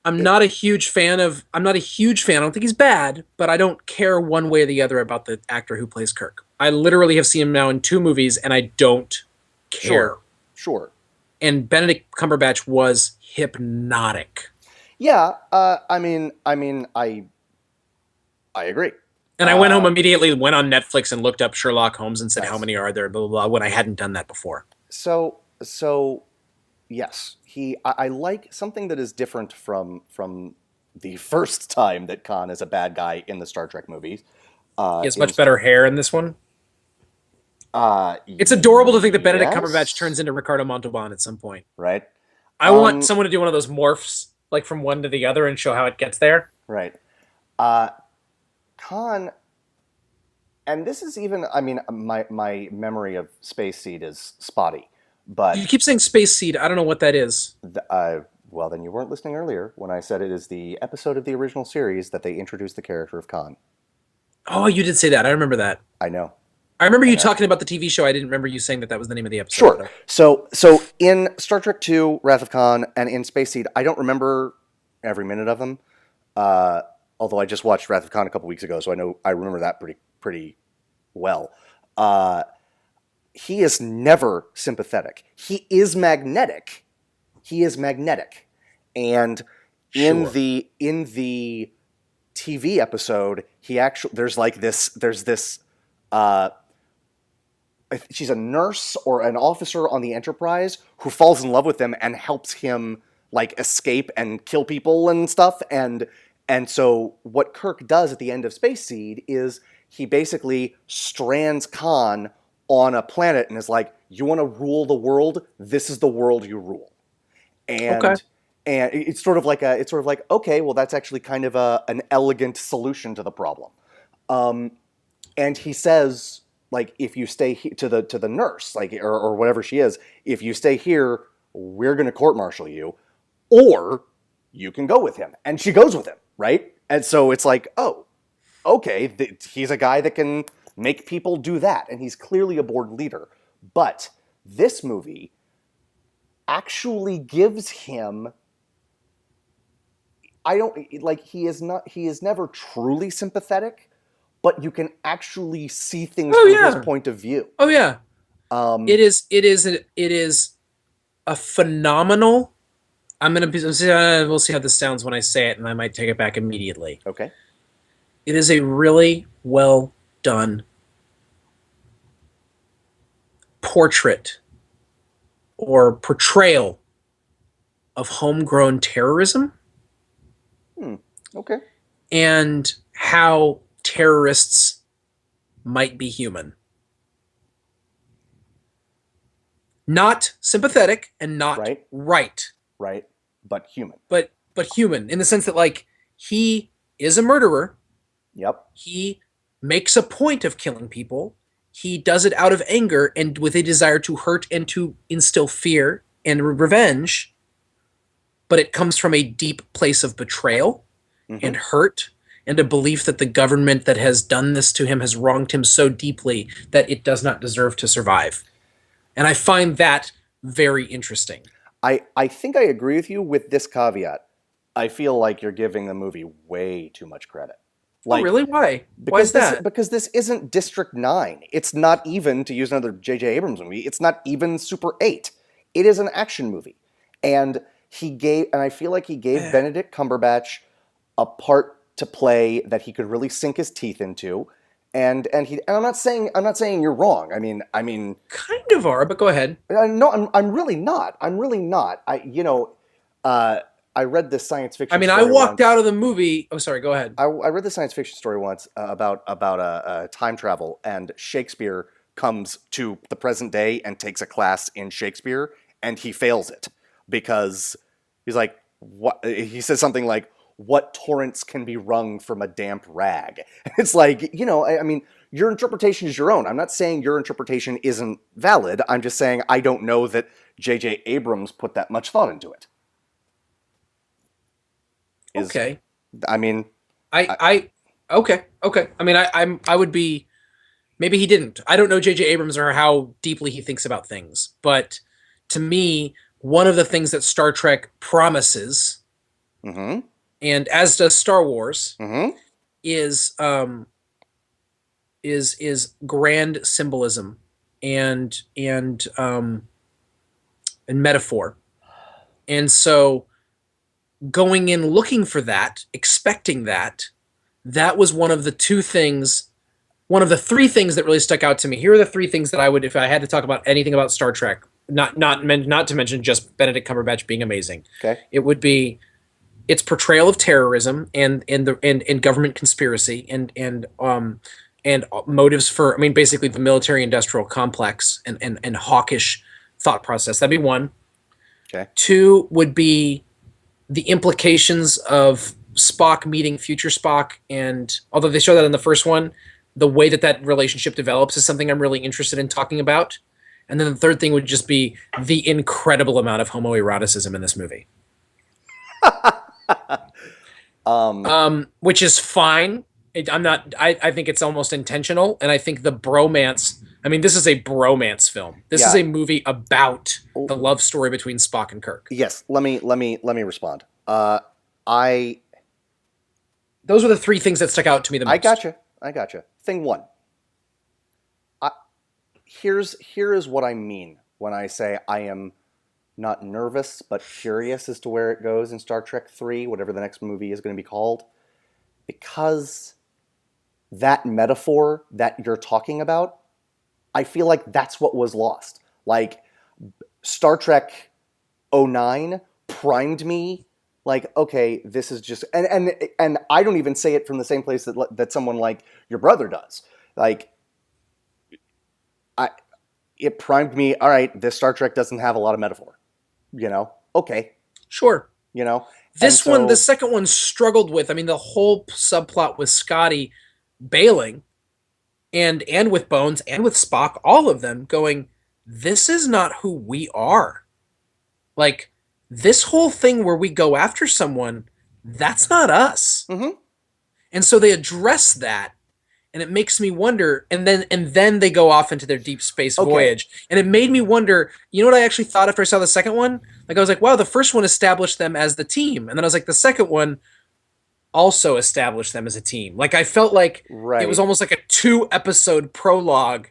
I'm not a huge fan. I don't think he's bad, but I don't care one way or the other about the actor who plays Kirk. I literally have seen him now in 2 movies, and I don't care. Sure. And Benedict Cumberbatch was hypnotic. Yeah, I agree. And I went home immediately, went on Netflix and looked up Sherlock Holmes and said, "How many are there?" Blah, blah, blah, when I hadn't done that before. So yes, I like something that is different from the first time that Khan is a bad guy in the Star Trek movies. He has much better hair in this one. It's adorable to think that Benedict Cumberbatch turns into Ricardo Montalban at some point. Right. I want someone to do one of those morphs, like from one to the other, and show how it gets there. Right. Khan, and this is even, my memory of Space Seed is spotty, but You keep saying Space Seed. I don't know what that is. well, then you weren't listening earlier when I said it is the episode of the original series that they introduced the character of Khan. Oh, you did say that. I remember that. I know. I remember you talking about the TV show. I didn't remember you saying that was the name of the episode. Sure. So in Star Trek II, Wrath of Khan, and in Space Seed, I don't remember every minute of them. Although I just watched Wrath of Khan a couple weeks ago, so I remember that pretty well. He is never sympathetic. He is magnetic. And in the TV episode, there's this she's a nurse or an officer on the Enterprise who falls in love with him and helps him like escape and kill people and stuff. And so what Kirk does at the end of Space Seed is he basically strands Khan on a planet and is like, "You want to rule the world? This is the world you rule." And it's sort of like okay, well, that's actually kind of an elegant solution to the problem. And he says, like, if you stay to the nurse, like, or whatever she is, if you stay here, we're going to court-martial you, or you can go with him. And she goes with him, right? And so it's like, oh, okay, he's a guy that can make people do that, and he's clearly a board leader. But this movie actually gives him, he is never truly sympathetic, but you can actually see things from his point of view. Oh yeah. It is a phenomenal. We'll see how this sounds when I say it, and I might take it back immediately. Okay. It is a really well done portrait or portrayal of homegrown terrorism. Okay. And how terrorists might be human. Not sympathetic and not right. Right, but human. But human in the sense that, like, he is a murderer. Yep. He makes a point of killing people. He does it out of anger and with a desire to hurt and to instill fear and revenge. But it comes from a deep place of betrayal and hurt, and a belief that the government that has done this to him has wronged him so deeply that it does not deserve to survive. And I find that very interesting. I think I agree with you with this caveat. I feel like you're giving the movie way too much credit. Like, oh, really? Why? Why is that? Because this isn't District 9. It's not even, to use another J.J. Abrams movie, it's not even Super 8. It is an action movie. And I feel like he gave Benedict Cumberbatch a part to play that he could really sink his teeth into. And I'm not saying you're wrong. I mean, kind of are, but go ahead. No, I'm really not. I read this science fiction. I mean, I walked out of the movie. Oh, sorry. Go ahead. I read the science fiction story once about a time travel, and Shakespeare comes to the present day and takes a class in Shakespeare, and he fails it because he's like, what? He says something like, what torrents can be wrung from a damp rag. It's like, I mean, your interpretation is your own. I'm not saying your interpretation isn't valid. I'm just saying I don't know that J.J. Abrams put that much thought into it. Okay. I mean, Okay. I mean, I would be. Maybe he didn't. I don't know J.J. Abrams or how deeply he thinks about things, but to me, one of the things that Star Trek promises, mm-hmm, and as does Star Wars, mm-hmm. is grand symbolism and metaphor, and so going in looking for that, expecting that was one of the three things that really stuck out to me. Here are the three things that I would, if I had to talk about anything about Star Trek, not to mention just Benedict Cumberbatch being amazing. Okay. It would be its portrayal of terrorism and government conspiracy and motives for, I mean, basically the military industrial complex and hawkish thought process. That'd be one. Okay. Two would be the implications of Spock meeting future Spock, and although they show that in the first one, the way that relationship develops is something I'm really interested in talking about. And then the third thing would just be the incredible amount of homoeroticism in this movie. Which is fine. I think it's almost intentional. And I think the bromance, I mean, this is a bromance film. This is a movie about the love story between Spock and Kirk. Yes. Let me respond. Those are the three things that stuck out to me the most. I gotcha. Thing one. Here is what I mean when I say I am not nervous, but curious as to where it goes in Star Trek 3, whatever the next movie is going to be called. Because that metaphor that you're talking about, I feel like that's what was lost. Like, Star Trek 09 primed me. Like, okay, this is just, and I don't even say it from the same place that someone like your brother does. Like, it primed me. All right, this Star Trek doesn't have a lot of metaphor. Okay, sure. This one, the second one, struggled with. I mean, the whole subplot with Scotty bailing, and with Bones and with Spock, all of them going, this is not who we are. Like, this whole thing where we go after someone, that's not us. Mm-hmm. And so they address that, and it makes me wonder. And then they go off into their deep space voyage, and it made me wonder. You know what I actually thought after I saw the second one? Like, I was like, wow, the first one established them as the team, and then I was like, the second one also established them as a team. Like, I felt like it was almost like a 2-episode prologue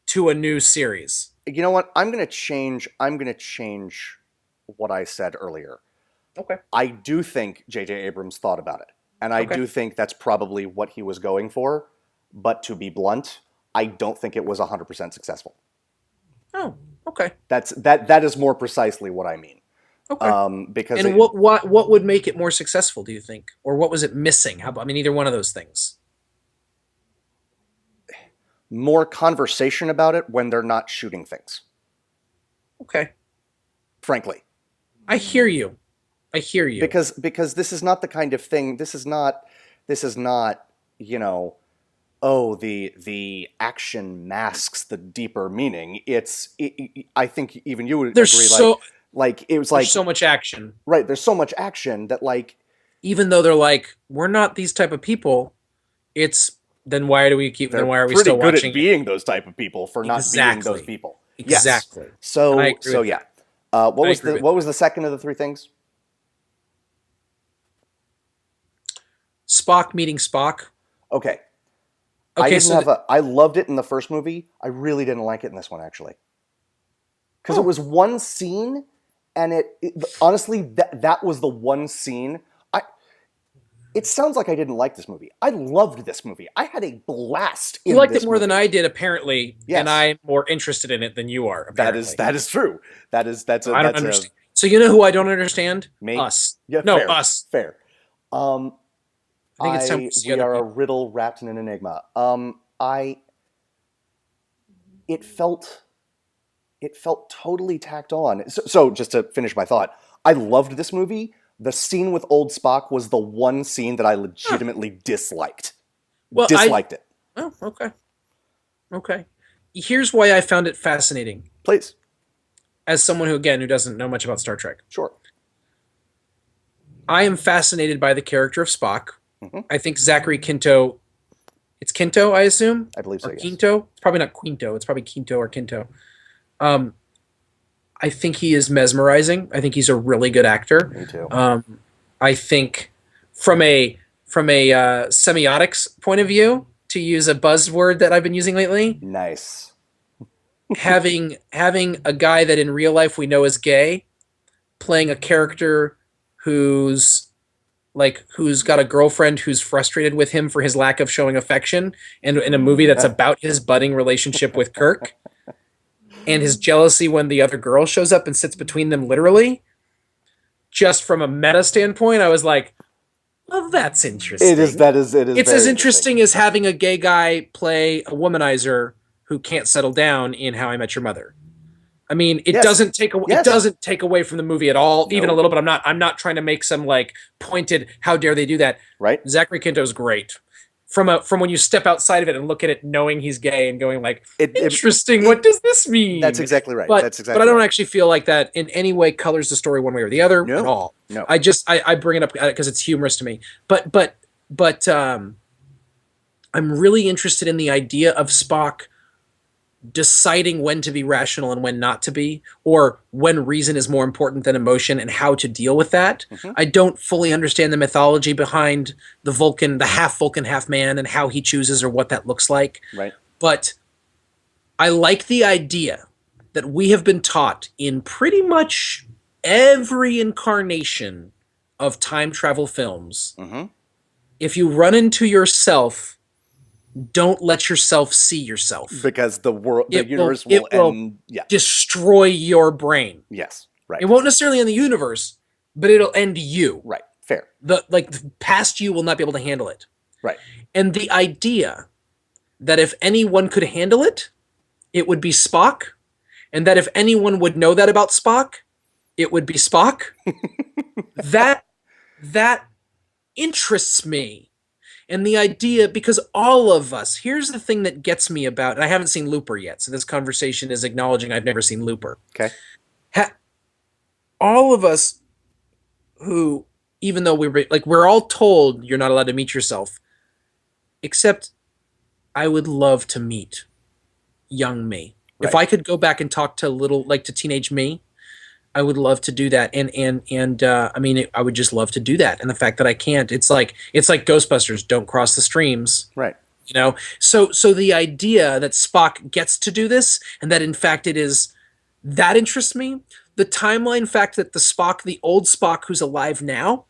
to a new series. You know what? I'm gonna change what I said earlier. Okay. I do think J.J. Abrams thought about it, and I do think that's probably what he was going for. But to be blunt, I don't think it was 100% successful. Oh, okay. That is more precisely what I mean. Okay. Because what would make it more successful, do you think, or what was it missing? I mean, either one of those things. More conversation about it when they're not shooting things. Okay. Frankly. I hear you. Because this is not the kind of thing. This is not. The action masks the deeper meaning. I think even you would agree. It was like so much action. Right. There's so much action that, like, even though they're like, we're not these type of people, then why are we still watching? They're pretty good at being those type of people for not being those people. Exactly. Yes. So yeah. What was the second of the three things? Spock meeting Spock. Okay. Okay, I loved it in the first movie. I really didn't like it in this one, actually. Because it was one scene, and honestly, that was the one scene. It sounds like I didn't like this movie. I loved this movie. I had a blast in this movie. You liked it more than I did, apparently, yes. And I'm more interested in it than you are, apparently. That is true. I don't understand. So you know who I don't understand? Me? Us. Yeah, no, fair, us. Fair. I think it's time to we are a riddle wrapped in an enigma. It felt totally tacked on. So just to finish my thought, I loved this movie, The scene with old Spock was the one scene that I legitimately disliked. Well, Disliked it. Oh, okay. Okay. Here's why I found it fascinating. Please. As someone who doesn't know much about Star Trek. Sure. I am fascinated by the character of Spock. Mhm. I think Zachary Quinto, it's Quinto, I assume? I believe so, Or yes. Quinto? It's probably not Quinto. It's probably Quinto or Quinto. I think he is mesmerizing. I think he's a really good actor. Me too. I think from a semiotics point of view, to use a buzzword that I've been using lately, Nice. having a guy that in real life we know is gay, playing a character who's got a girlfriend who's frustrated with him for his lack of showing affection, and in a movie that's about his budding relationship with Kirk, and his jealousy when the other girl shows up and sits between them literally. Just from a meta standpoint, I was like, well, that's interesting. It is. It's It's very as interesting as having a gay guy play a womanizer who can't settle down in How I Met Your Mother. I mean, it Yes. doesn't take away. Yes. It doesn't take away from the movie at all, even a No. little bit. I'm not trying to make some like pointed. How dare they do that? Right? Zachary Quinto's great. From when you step outside of it and look at it, knowing he's gay and going like, interesting. What does this mean? That's exactly right. But, That's exactly. but I don't right. actually feel like that in any way colors the story one way or the other No. at all. No. I bring it up because it's humorous to me. But I'm really interested in the idea of Spock deciding when to be rational and when not to be, or when reason is more important than emotion and how to deal with that. Mhm. I don't fully understand the mythology behind the Vulcan, the half Vulcan, half man, and how he chooses or what that looks like. Right. But I like the idea that we have been taught in pretty much every incarnation of time travel films. Mm-hmm. If you run into yourself, don't let yourself see yourself. Because the universe it will end. Yeah. destroy your brain. Yes. Right. It won't necessarily end the universe, but it'll end you. Right. Fair. The past you will not be able to handle it. Right. And the idea that if anyone could handle it, it would be Spock, and that if anyone would know that about Spock, it would be Spock. that interests me. And the idea, because all of us, here's the thing that gets me about, and I haven't seen Looper yet, so this conversation is acknowledging I've never seen Looper. Okay. All of us who, even though we're all told you're not allowed to meet yourself, except I would love to meet young me. Right. If I could go back and talk to teenage me, I would love to do that. And I mean, I would just love to do that. And the fact that I can't, it's like Ghostbusters, don't cross the streams. Right. You know, so the idea that Spock gets to do this, and that in fact it is, that interests me. The timeline fact that the old Spock who's alive now,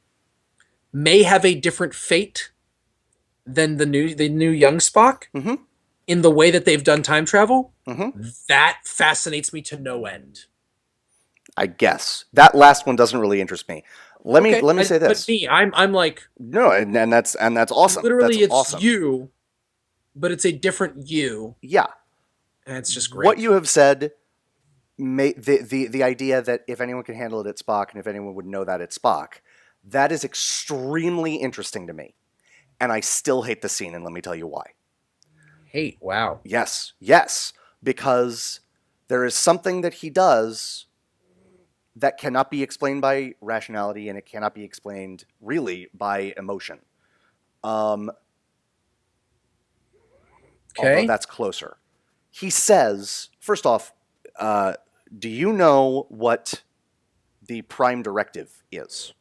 may have a different fate than the new young Spock, Mm-hmm. in the way that they've done time travel. Mm-hmm. That fascinates me to no end. I guess that last one doesn't really interest me. Let me say this. But me, I'm like, No, and that's awesome. literally, That's it's awesome. you, but it's a different you, Yeah. and it's just great. What you have said, the idea that if anyone can handle it, it's Spock, and if anyone would know that, it's Spock, that is extremely interesting to me. And I still hate the scene, and let me tell you why. Hate, wow. Yes, because there is something that he does that cannot be explained by rationality, and it cannot be explained really by emotion. Although Okay. that's closer. He says, first off, do you know what the Prime Directive is?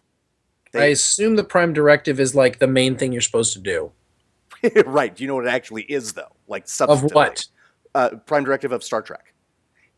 I assume the Prime Directive is like the main thing you're supposed to do. Right. Do you know what it actually is, though? Like, Of substantively. what? Prime Directive of Star Trek.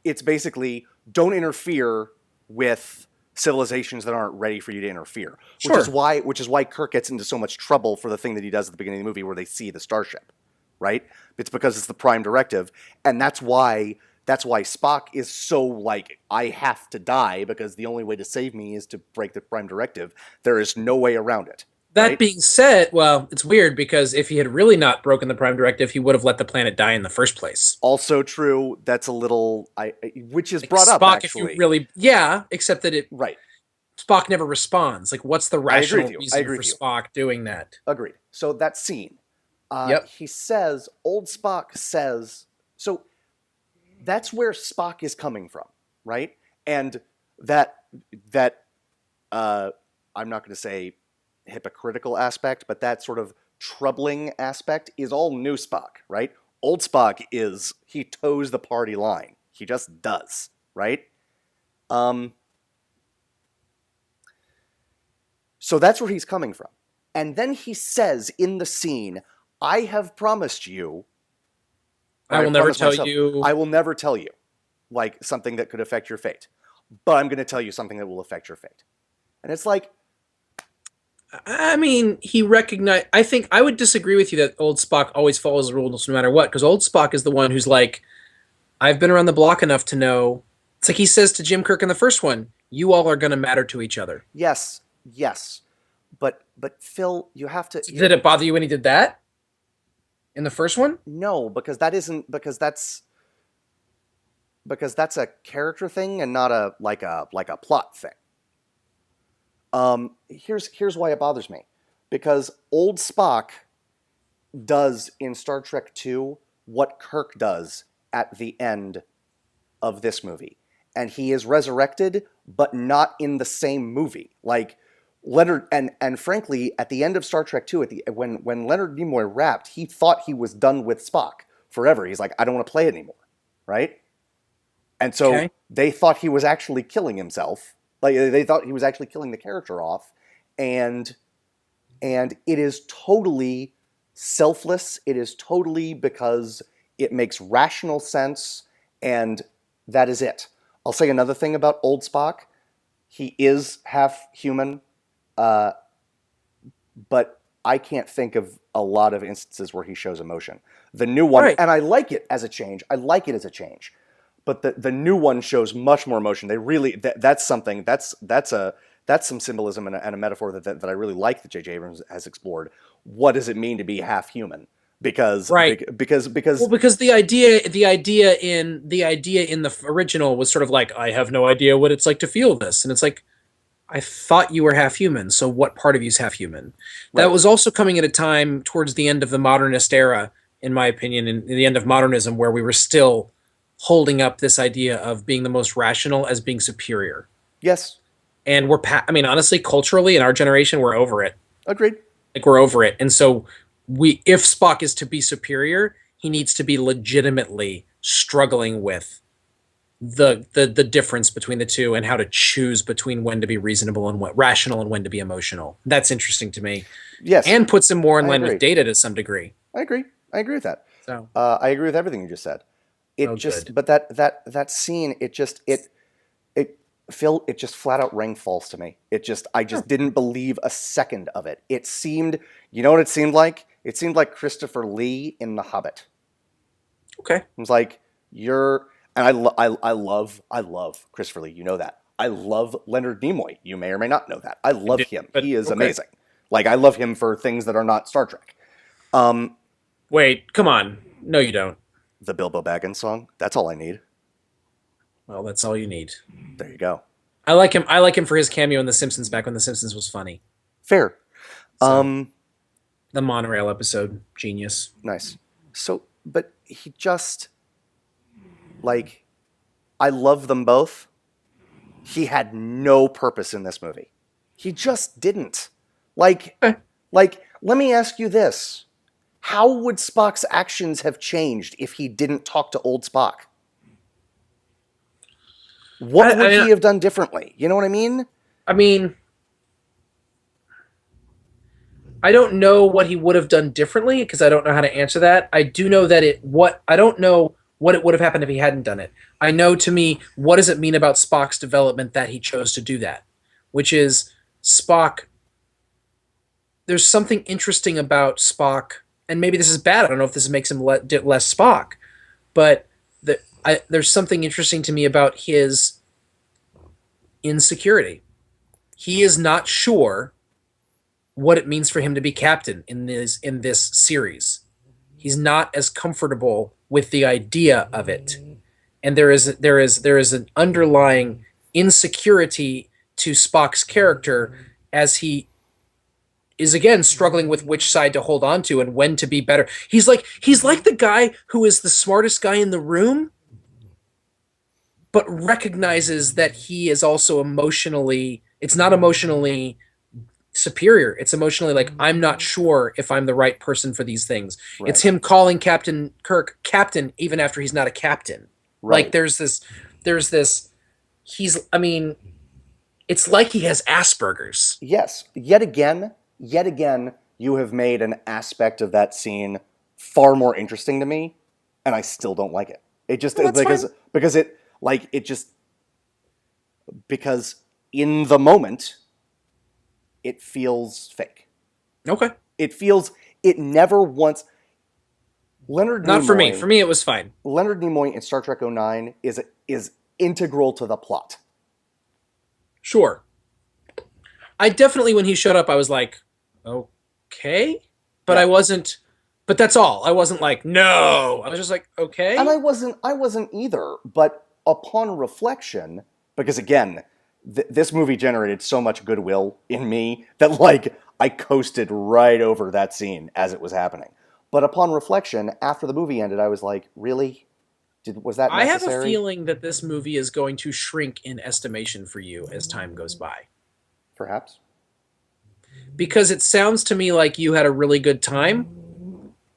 It's basically, don't interfere with civilizations that aren't ready for you to interfere. Sure. Which is why Kirk gets into so much trouble for the thing that he does at the beginning of the movie where they see the starship. Right? It's because it's the Prime Directive, and that's why Spock is so like, I have to die because the only way to save me is to break the Prime Directive. There is no way around it. That right? being said, well, it's weird because if he had really not broken the Prime Directive, he would have let the planet die in the first place. Also true. That's a little, which is brought up Spock, actually. if you really, yeah, except that it, Right. Spock never responds. Like, what's the agree rational with you. I reason agree for with you. Spock doing that? Agreed. So that scene, Yep. he says, old Spock says, so that's where Spock is coming from, right? And that I'm not going to say hypocritical aspect, but that sort of troubling aspect is all new Spock, right? Old Spock he toes the party line. He just does, right? So that's where he's coming from. And then he says in the scene, I have promised you. I will never promised tell myself, you. I will never tell you, like, something that could affect your fate. But I'm going to tell you something that will affect your fate. And it's like, I mean, he recognized. I think I would disagree with you that old Spock always follows the rules no matter what, because old Spock is the one who's like, I've been around the block enough to know. It's like he says to Jim Kirk in the first one, "You all are going to matter to each other." yes. But Phil, you have to. Did it bother you when he did that in the first one? No, because that's a character thing and not a plot thing. Here's why it bothers me, because old Spock does in Star Trek II what Kirk does at the end of this movie, and he is resurrected, but not in the same movie. Like Leonard, and frankly, at the end of Star Trek II, when Leonard Nimoy rapped, he thought he was done with Spock forever. He's like, I don't want to play it anymore, right? And so they thought he was actually killing himself. Like, they thought he was actually killing the character off, and it is totally selfless. It is totally because it makes rational sense, and that is it. I'll say another thing about old Spock. He is half human, but I can't think of a lot of instances where he shows emotion. The new one, Right. and I like it as a change. But the new one shows much more emotion. They really that's something that's some symbolism and a metaphor that I really like that J.J. Abrams has explored. What does it mean to be half human? Because because the idea in the original was sort of like, I have no idea what it's like to feel this, and it's like, I thought you were half human, so what part of you is half human? That was also coming at a time towards the end of the modernist era, in my opinion, in the end of modernism, where we were still holding up this idea of being the most rational as being superior. Yes. And honestly, culturally, in our generation, we're over it. Agreed. Like, we're over it. And so if Spock is to be superior, he needs to be legitimately struggling with the difference between the two and how to choose between when to be reasonable and what rational and when to be emotional. That's interesting to me. Yes. And puts him more in line agree. with Data to some degree. I agree with that. So I agree with everything you just said. good. But that scene, it Phil, it just flat out rang false to me. I just didn't believe a second of it. It seemed, you know what it seemed like? It seemed like Christopher Lee in The Hobbit. Okay. It was like, and I love Christopher Lee. You know that. I love Leonard Nimoy. You may or may not know that. I love him. He is amazing. Like, I love him for things that are not Star Trek. Wait, come on. No, you don't. The Bilbo Baggins song. That's all I need. Well, that's all you need. There you go. I like him for his cameo in The Simpsons back when The Simpsons was funny. Fair. So, the monorail episode, genius. Nice. So, but he just, like, I love them both. He had no purpose in this movie. He just didn't. Like, let me ask you this. How would Spock's actions have changed if he didn't talk to old Spock? What would he have done differently? You know what I mean? I mean, I don't know what he would have done differently because I don't know how to answer that. I do know that I don't know what it would have happened if he hadn't done it. I know, to me, what does it mean about Spock's development that he chose to do that? Which is, Spock, there's something interesting about Spock, and maybe this is bad. I don't know if this makes him less Spock, but there's something interesting to me about his insecurity. He is not sure what it means for him to be captain in this series. He's not as comfortable with the idea of it, and there is an underlying insecurity to Spock's character as he is again struggling with which side to hold on to and when to be better. He's like the guy who is the smartest guy in the room, but recognizes that he is also emotionally, it's not emotionally superior. It's emotionally like, I'm not sure if I'm the right person for these things. Right. It's him calling Captain Kirk captain even after he's not a captain. Right. Like there's this, I mean, it's like he has Asperger's. Yes. Yet again, you have made an aspect of that scene far more interesting to me, and I still don't like it. It just Well, that's because in the moment, it feels fake. Okay. It never once. Leonard Not for me. Nimoy- For me, it was fine. Leonard Nimoy in Star Trek 09 is integral to the plot. Sure. I definitely, when he showed up, I was like, okay. But Yeah. I wasn't, but that's all. I wasn't like, no. I was just like, okay. And I wasn't either. But upon reflection, because again, this movie generated so much goodwill in me that like I coasted right over that scene as it was happening. But upon reflection, after the movie ended, I was like, really? Was that I have necessary? a feeling that this movie is going to shrink in estimation for you as time goes by. Perhaps. Because it sounds to me like you had a really good time,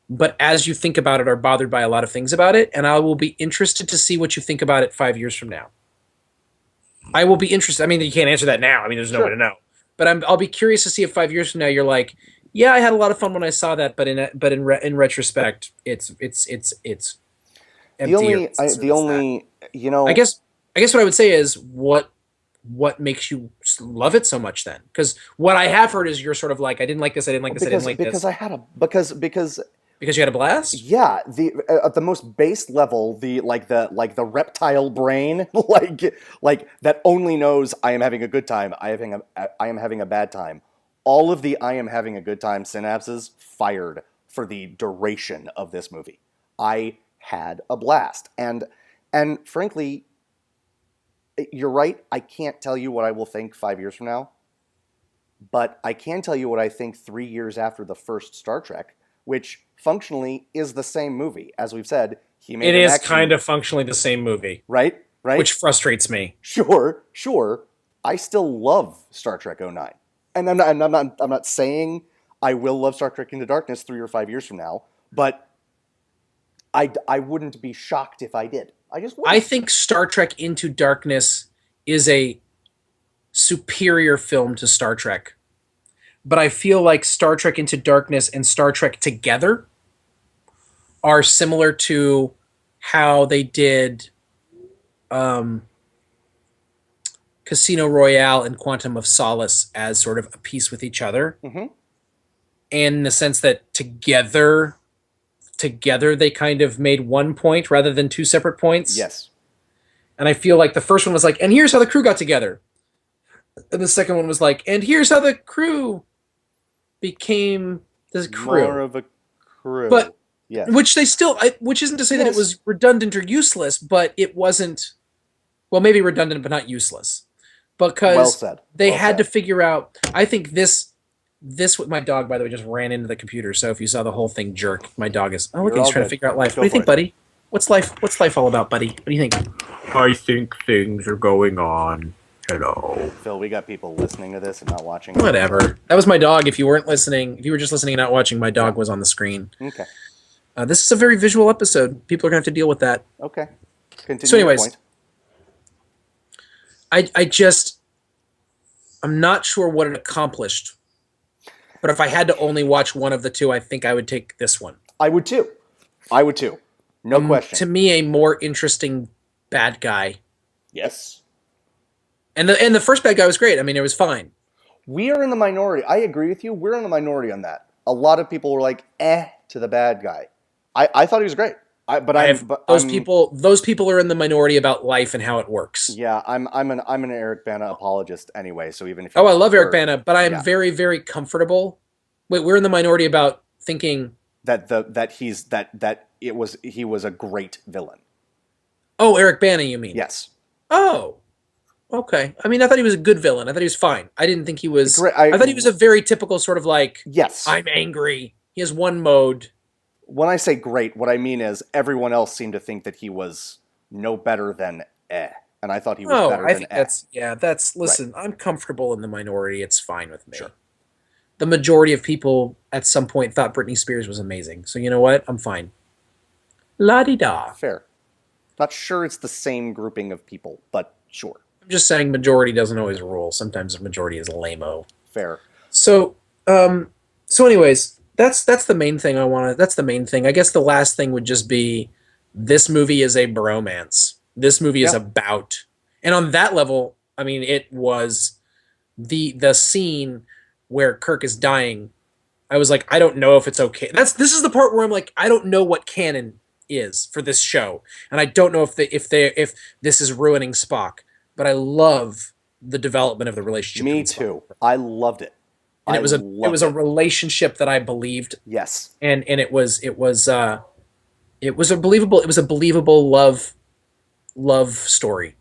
but as you think about it, are bothered by a lot of things about it, and I will be interested to see what you think about it 5 years from now. I will be interested. I mean, you can't answer that now. I mean, there's no way to know. But I'll be curious to see if 5 years from now you're like, yeah, I had a lot of fun when I saw that, but in retrospect, it's empty. The only you know, I guess what I would say is what makes you love it so much then? Because what I have heard is you're sort of like, I didn't like this, I didn't like this, I didn't like because this. I had a because Because you had a blast? yeah, the at the most base level, the reptile brain, like that only knows I am having a good time, I am having a bad time. All of the I am having a good time synapses fired for the duration of this movie. I had a blast. And frankly, you're right, I can't tell you what I will think 5 years from now, but I can tell you what I think 3 years after the first Star Trek, which functionally is the same movie. As we've said, he made It an is action, kind of functionally the same movie, right? which frustrates me. Sure. I still love Star Trek 09. And I'm not saying I will love Star Trek Into Darkness 3 or 5 years from now, but I wouldn't be shocked if I did. I just wouldn't. I think Star Trek Into Darkness is a superior film to Star Trek. But I feel like Star Trek Into Darkness and Star Trek together are similar to how they did Casino Royale and Quantum of Solace as sort of a piece with each other. Mhm. And in the sense that together they kind of made one point rather than two separate points. Yes. And I feel like the first one was like, and here's how the crew got together. And the second one was like, and here's how the crew became the crew. More of a crew. But yes. which they still, which isn't to say that it Yes. was redundant or useless, but it wasn't, well, maybe redundant, but not useless. Because Well said. they Well had said. to figure out, I think this, my dog, by the way, just ran into the computer. So if you saw the whole thing jerk, my dog is, oh, look, You're he's all trying to good. figure out life. Go What do you for think, it. buddy? What's life all about, buddy? What do you think? I think things are going on. Hello. Phil, we got people listening to this and not watching. Whatever. That was my dog. If you weren't listening, if you were just listening and not watching, my dog was on the screen. Okay. This is a very visual episode. People are going to have to deal with that. Okay. Continue. So your anyways, point. I'm not sure what it accomplished. But if I had to only watch one of the two, I think I would take this one. I would too. No question. To me, a more interesting bad guy. Yes. And the first bad guy was great. I mean, it was fine. We are in the minority. I agree with you. We're in the minority on that. A lot of people were like, to the bad guy. I thought he was great. Those people are in the minority about life and how it works. Yeah, I'm an Eric Bana apologist anyway. So even if I love Eric prefer Bana, but I am yeah. very, very comfortable. Wait, we're in the minority about thinking he was a great villain. Oh, Eric Bana, you mean? Yes. Oh, Okay. I mean, I thought he was a good villain. I thought he was fine. I didn't think he was. Great. I thought he was a very typical sort of like, Yes. I'm angry. He has one mode. When I say great, what I mean is everyone else seemed to think that he was no better than and I thought he was Oh, better I than think that's. Listen, I'm comfortable in the minority. It's fine with me. Sure. The majority of people at some point thought Britney Spears was amazing. So you know what? I'm fine. La di da. Fair. Not sure it's the same grouping of people, but sure. I'm just saying majority doesn't always rule. Sometimes the majority is lame-o. Fair. So, anyways, that's the main thing I want to. That's the main thing. I guess the last thing would just be, this movie is a bromance. This movie is about, and on that level, I mean, it was the scene where Kirk is dying. I was like, I don't know if it's okay. This is the part where I'm like, I don't know what canon is for this show, and I don't know if this is ruining Spock. But I love the development of the relationship. Me too. I loved it. And it was a relationship that I believed. Yes. And it was a believable love story.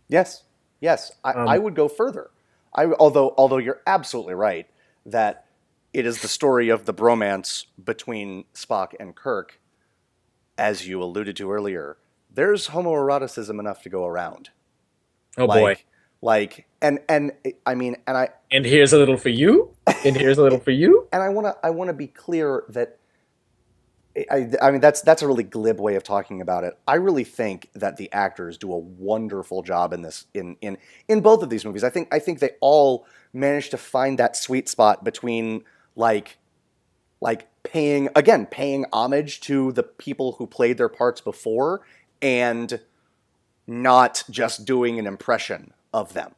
Yes. Yes. I would go further. Although you're absolutely right that it is the story of the bromance between Spock and Kirk, as you alluded to earlier. There's homoeroticism enough to go around. Oh boy. And here's a little for you. And here's a little for you. And I want to be clear that I mean that's a really glib way of talking about it. I really think that the actors do a wonderful job in this in both of these movies. I think they all managed to find that sweet spot between like paying homage to the people who played their parts before and not just doing an impression of them.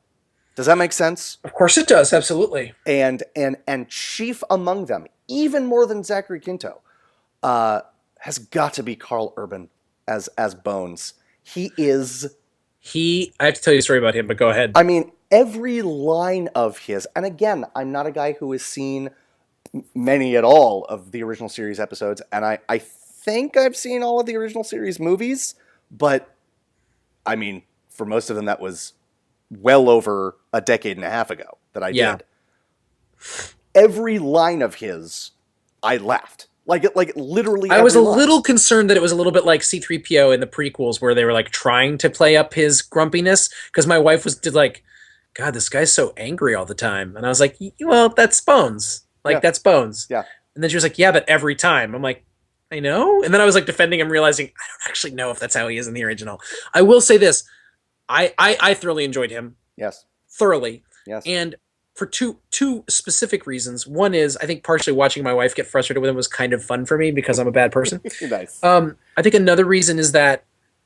Does that make sense? Of course it does, absolutely. And chief among them, even more than Zachary Quinto, has got to be Carl Urban as Bones. I have to tell you a story about him, but go ahead. I mean, every line of his, and again, I'm not a guy who has seen many at all of the original series episodes, and I think I've seen all of the original series movies, but I mean, for most of them, that was well over a decade and a half ago that I did. Every line of his, I laughed. Like literally. I was a little concerned that it was a little bit like C-3PO in the prequels, where they were like trying to play up his grumpiness, because my wife did like, God, this guy's so angry all the time, and I was like, well, that's Bones. That's Bones. Yeah. And then she was like, yeah, but every time. I'm like, I know. And then I was like defending him, realizing I don't actually know if that's how he is in the original. I will say this. I thoroughly enjoyed him. Yes. Thoroughly. Yes. And for two specific reasons. One is I think partially watching my wife get frustrated with him was kind of fun for me because I'm a bad person. Nice. I think another reason is that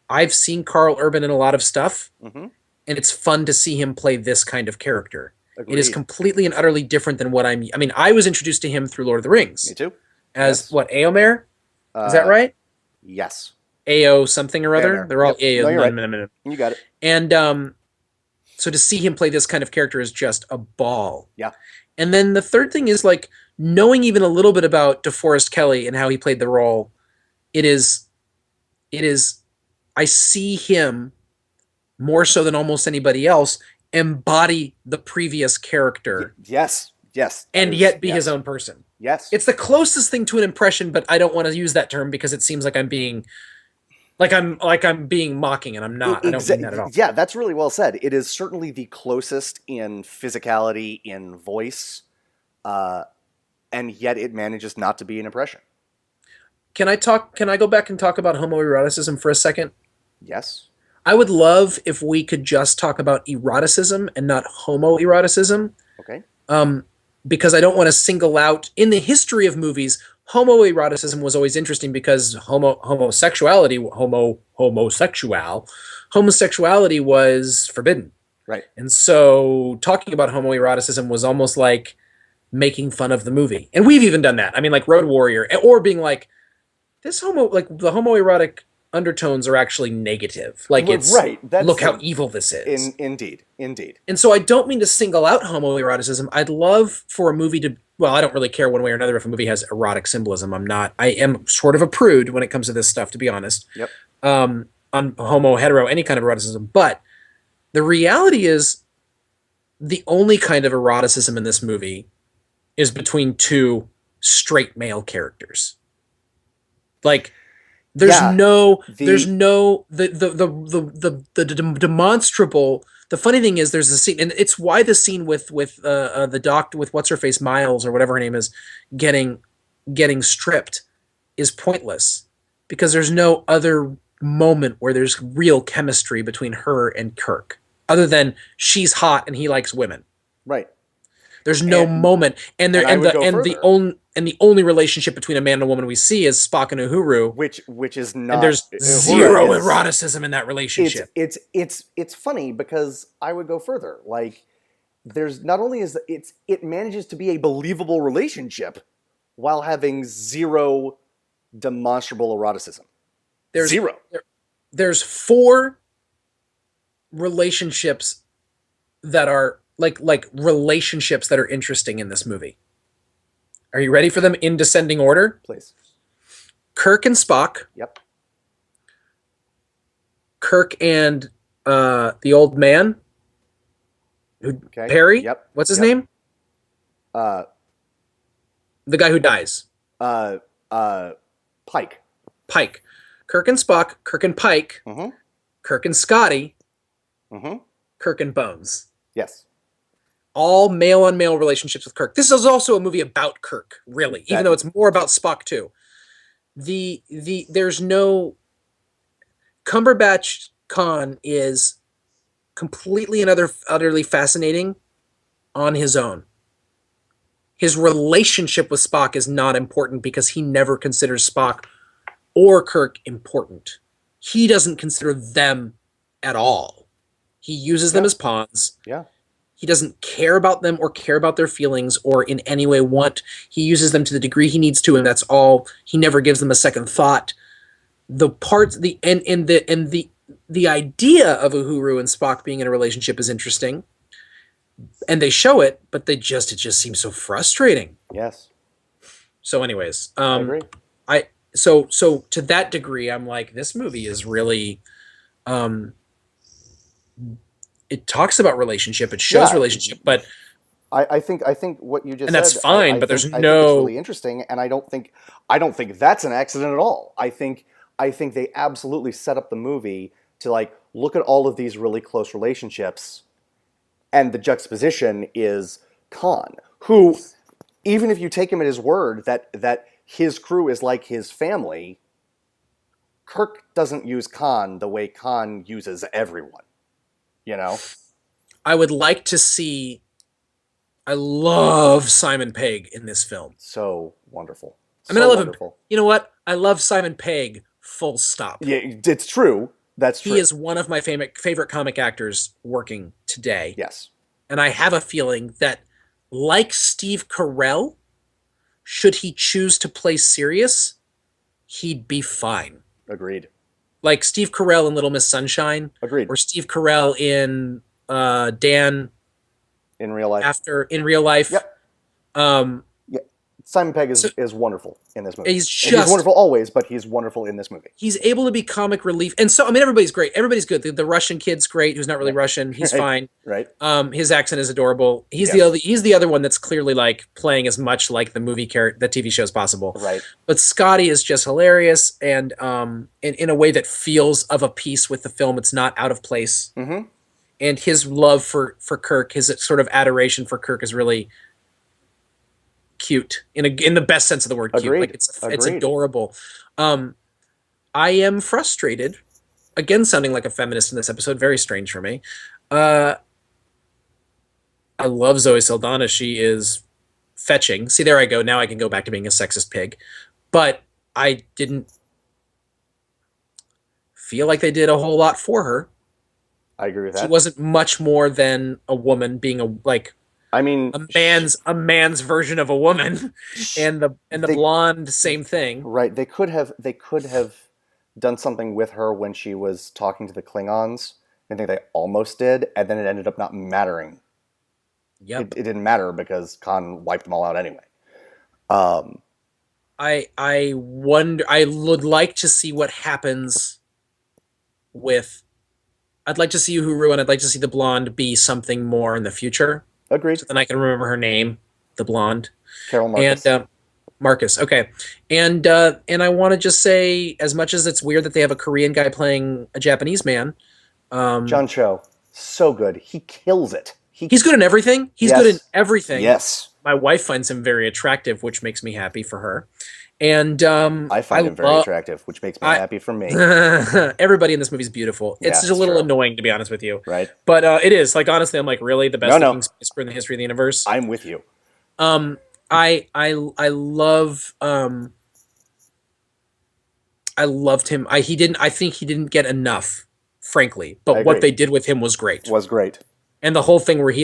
I've seen Carl Urban in a lot of stuff, and it's fun to see him play this kind of character. Agreed. It is completely and utterly different than what I mean, I was introduced to him through Lord of the Rings. Me too. As what, Éomer? Is that right? Yes. AO something or other. Éomer. They're all Yep. AO. No, you're right. You got it. And so to see him play this kind of character is just a ball. Yeah. And then the third thing is like knowing even a little bit about DeForest Kelley and how he played the role. It is. I see him more so than almost anybody else embody the previous character. Yes. And yet be his own person. Yes. It's the closest thing to an impression, but I don't want to use that term because it seems like I'm being mocking, and I'm not. I don't mean that at all. Yeah, that's really well said. It is certainly the closest in physicality, in voice, and yet it manages not to be an impression. Can I go back and talk about homoeroticism for a second? Yes. I would love if we could just talk about eroticism and not homoeroticism. Okay. Because I don't want to single out, in the history of movies, homoeroticism was always interesting because homosexuality was forbidden. Right. And so talking about homoeroticism was almost like making fun of the movie. And we've even done that. I mean, like Road Warrior, or being like, the homoerotic undertones are actually negative. Like, it's right. Look how evil this is. Indeed. And so I don't mean to single out homoeroticism. I'd love for a movie to, well, I don't really care one way or another if a movie has erotic symbolism. I am sort of a prude when it comes to this stuff, to be honest. Yep. On homo, hetero, any kind of eroticism. But the reality is the only kind of eroticism in this movie is between two straight male characters. Like there's Yeah, no the there's no the demonstrable. The funny thing is there's a scene, and it's why the scene with the doctor, with what's her face, Miles or whatever her name is, getting stripped is pointless, because there's no other moment where there's real chemistry between her and Kirk, other than she's hot and he likes women. right. There's no And- moment, and there and I would go the further. only relationship between a man and a woman we see is Spock and Uhuru, Which is not. and there's Uhura zero is- eroticism in that relationship. It's funny because I would go further. Like, there's not only is it manages to be a believable relationship while having zero demonstrable eroticism. There's Zero. there's 4 relationships that are like relationships that are interesting in this movie. Are you ready for them in descending order? Please. Kirk and Spock, Yep. Kirk and the old man, Okay. Perry. Yep. What's his Yep. name? Uh. The guy who dies. Pike. Pike. Kirk and Spock, Kirk and Pike, Mm-hmm. Kirk and Scotty, Mm-hmm. Kirk and Bones. Yes. All male on male relationships with Kirk. This is also a movie about Kirk, really, even That- though it's more about Spock too. There's no Cumberbatch Khan is completely and utterly fascinating on his own. His relationship with Spock is not important because he never considers Spock or Kirk important. He doesn't consider them at all. He uses them Yeah. as pawns. Yeah. He doesn't care about them or care about their feelings or in any way want. He uses them to the degree he needs to, and that's all. He never gives them a second thought. The parts, the idea of Uhuru and Spock being in a relationship is interesting, and they show it, but it just seems so frustrating. Yes. So, anyways, I agree. so to that degree, I'm like, this movie is really, it talks about relationship, it shows Yeah. relationship, but I think what you just And said. that's fine, but there's I think no- it's really interesting, and I don't think that's an accident at all. I think they absolutely set up the movie to like look at all of these really close relationships, and the juxtaposition is Khan, who, even if you take him at his word that his crew is like his family, Kirk doesn't use Khan the way Khan uses everyone. You know? I would like to see. I love Simon Pegg in this film. So wonderful. I mean, So I love him. wonderful. You know what? I love Simon Pegg. Full stop. Yeah, it's true. That's true. He is one of my favorite comic actors working today. Yes. And I have a feeling that, like Steve Carell, should he choose to play serious, he'd be fine. Agreed. Like Steve Carell in Little Miss Sunshine, Agreed. or Steve Carell in Dan In real life. after in real life. Yep. Um, Simon Pegg So- is wonderful in this movie. He's And just- he's wonderful always, but he's wonderful in this movie. he's able to be comic relief, and so I mean everybody's great. Everybody's good. The Russian kid's great, who's not really Russian. He's Right. fine. Right? His accent is adorable. He's Yes. he's the other one that's clearly like playing as much like the movie character, the TV show as possible. Right. But Scotty is just hilarious, and in a way that feels of a piece with the film. It's not out of place. Mm-hmm. And his love for Kirk, his sort of adoration for Kirk, is really cute in the best sense of the word. Cute. Agreed. Like it's Agreed. adorable. I am frustrated. Again, sounding like a feminist in this episode. Very strange for me. I love Zoe Saldana. She is fetching. See, there I go. Now I can go back to being a sexist pig. But I didn't feel like they did a whole lot for her. I agree with She that. wasn't much more than a woman being I mean, a man's version of a woman, and the They- blonde same thing. right. They could have done something with her when she was talking to the Klingons. I think they almost did, and then it ended up not mattering. Yep. It didn't matter because Khan wiped them all out anyway. I wonder. I would like to see what happens with I'd like to see Uhuru, and I'd like to see the blonde be something more in the future. Agreed. So then I can remember her name, the blonde. Carol Marcus. And Marcus, okay. And I want to just say, as much as it's weird that they have a Korean guy playing a Japanese man, John Cho, so good. He kills it. he's good in everything. He's Yes. good in everything. Yes. My wife finds him very attractive, which makes me happy for her. And I find him very attractive, which makes me happy for me. Everybody in this movie is beautiful. Yeah, It's just a it's little true. annoying, to be honest with you. Right? But it is. Like, honestly, I'm like, really? The best No, no. looking spacer in the history of the universe? I'm with you. I love I loved him. I think he didn't get enough, frankly. I But what agree. they did with him was great. Was great. And the whole thing where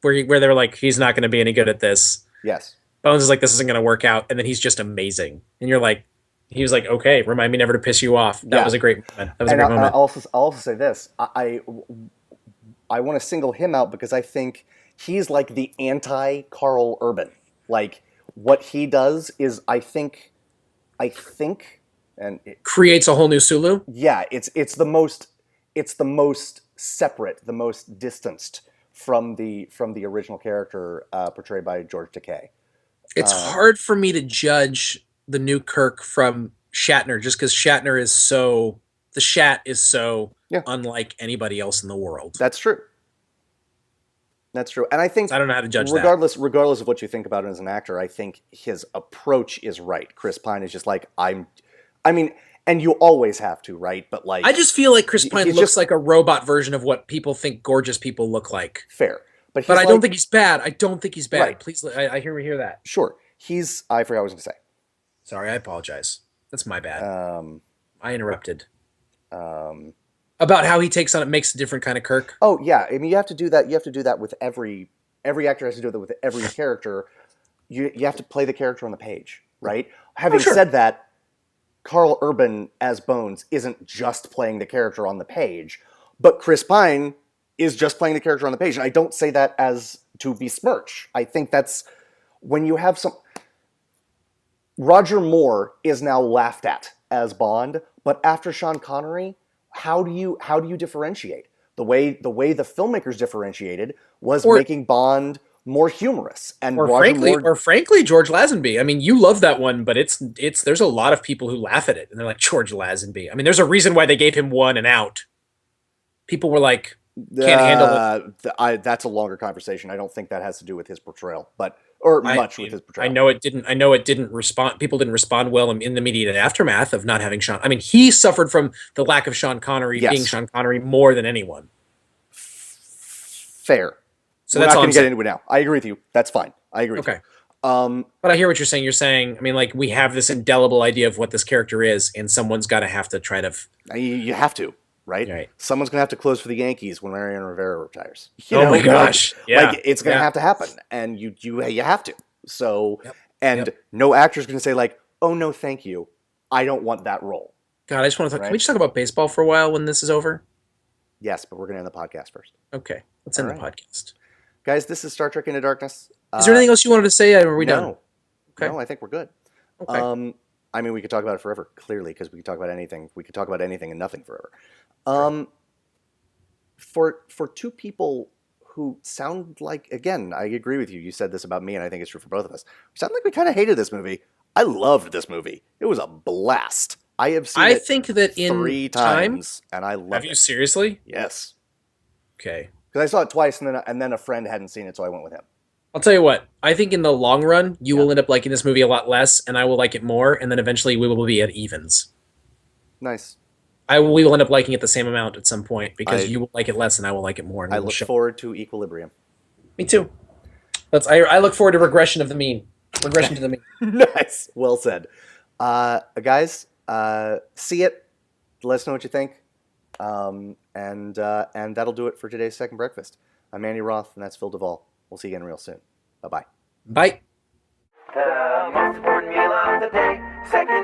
where they're like, he's not going to be any good at this. Yes. Bones is like, this isn't going to work out, and then he's just amazing. And you're like, he was like, okay, remind me never to piss you off. That Yeah. was a great moment. That was And a great moment. I'll also say this. I want to single him out because I think he's like the anti Carl Urban. Like what he does is I think and Creates a whole new Sulu. yeah, it's the most separate, the most distanced from the original character portrayed by George Takei. It's hard for me to judge the new Kirk from Shatner just because Shatner is so the Shat is so Yeah. unlike anybody else in the world. That's true. That's true. And I think I don't know how to judge that. regardless of what you think about him as an actor, I think his approach is right. Chris Pine is just like and you always have to, right? But like I just feel like Chris Pine he's looks just- like a robot version of what people think gorgeous people look like. fair. But But he's I don't like- think he's bad. I don't think he's bad. Right. Please, I hear that. sure. I forgot what I was gonna say. Sorry, I apologize. That's my bad. Um, I interrupted. um, About how he takes on it makes a different kind of Kirk. oh yeah, I mean you have to do that. You have to do that with every actor has to do that with every character. You have to play the character on the page, right? Having sure. said that, Carl Urban as Bones isn't just playing the character on the page, but Chris Pine is just playing the character on the page. And I don't say that as to besmirch. I think that's when you have some. Roger Moore is now laughed at as Bond, but after Sean Connery, how do you differentiate? The way the filmmakers differentiated was making Bond more humorous and Or Roger frankly, Moore. George Lazenby. I mean, you love that one, but it's there's a lot of people who laugh at it, and they're like George Lazenby. I mean, there's a reason why they gave him one and out. People were like, can't handle it. That's a longer conversation. I don't think that has to do with his portrayal, much with his portrayal. I know it didn't. I know it didn't respond. People didn't respond well in the immediate aftermath of not having Sean. I mean, he suffered from the lack of Sean Connery Yes. being Sean Connery more than anyone. Fair. So We're that's not all going I'm to get saying. into it now. I agree with you. That's fine. I agree. Okay. With you. But I hear what you're saying. You're saying, I mean, like, we have this indelible idea of what this character is, and someone's got to have to try to. You have to, right? Right. Someone's going to have to close for the Yankees when Mariano Rivera retires. Oh my gosh. Yeah. Like it's going to Yeah. have to happen, and you have to. So, Yep. and Yep. no actor's going to say like, "Oh no, thank you, I don't want that role." God, I just want to talk. Right. Can we just talk about baseball for a while when this is over? Yes, but we're going to end the podcast first, Okay. Let's end All the right. podcast. guys. This is Star Trek Into Darkness. Is there anything else you wanted to say? Or are we no, done? Okay. No, I think we're good. Okay. I mean, we could talk about it forever, clearly, because we could talk about anything. We could talk about anything and nothing forever. For two people who sound like, again, I agree with you. You said this about me, and I think it's true for both of us. We sound like we kind of hated this movie. I loved this movie. It was a blast. I have seen I it think that in 3 time. times, and I Have loved you it. seriously? Yes, Okay. because I saw it twice, and then a friend hadn't seen it, so I went with him. I'll tell you what. I think in the long run, you will end up liking this movie a lot less, and I will like it more, and then eventually we will be at evens. Nice. We will end up liking it the same amount at some point because I- you will like it less, and I will like it more. And I we'll look show- forward to equilibrium. Me too. I look forward to regression of the mean. Regression to the mean. Nice. Well said. Guys, see it. Let us know what you think. And that'll do it for today's Second Breakfast. I'm Andy Roth, and that's Phil Duvall. We'll see you again real soon. Bye-bye. Bye. The most important meal of the day, second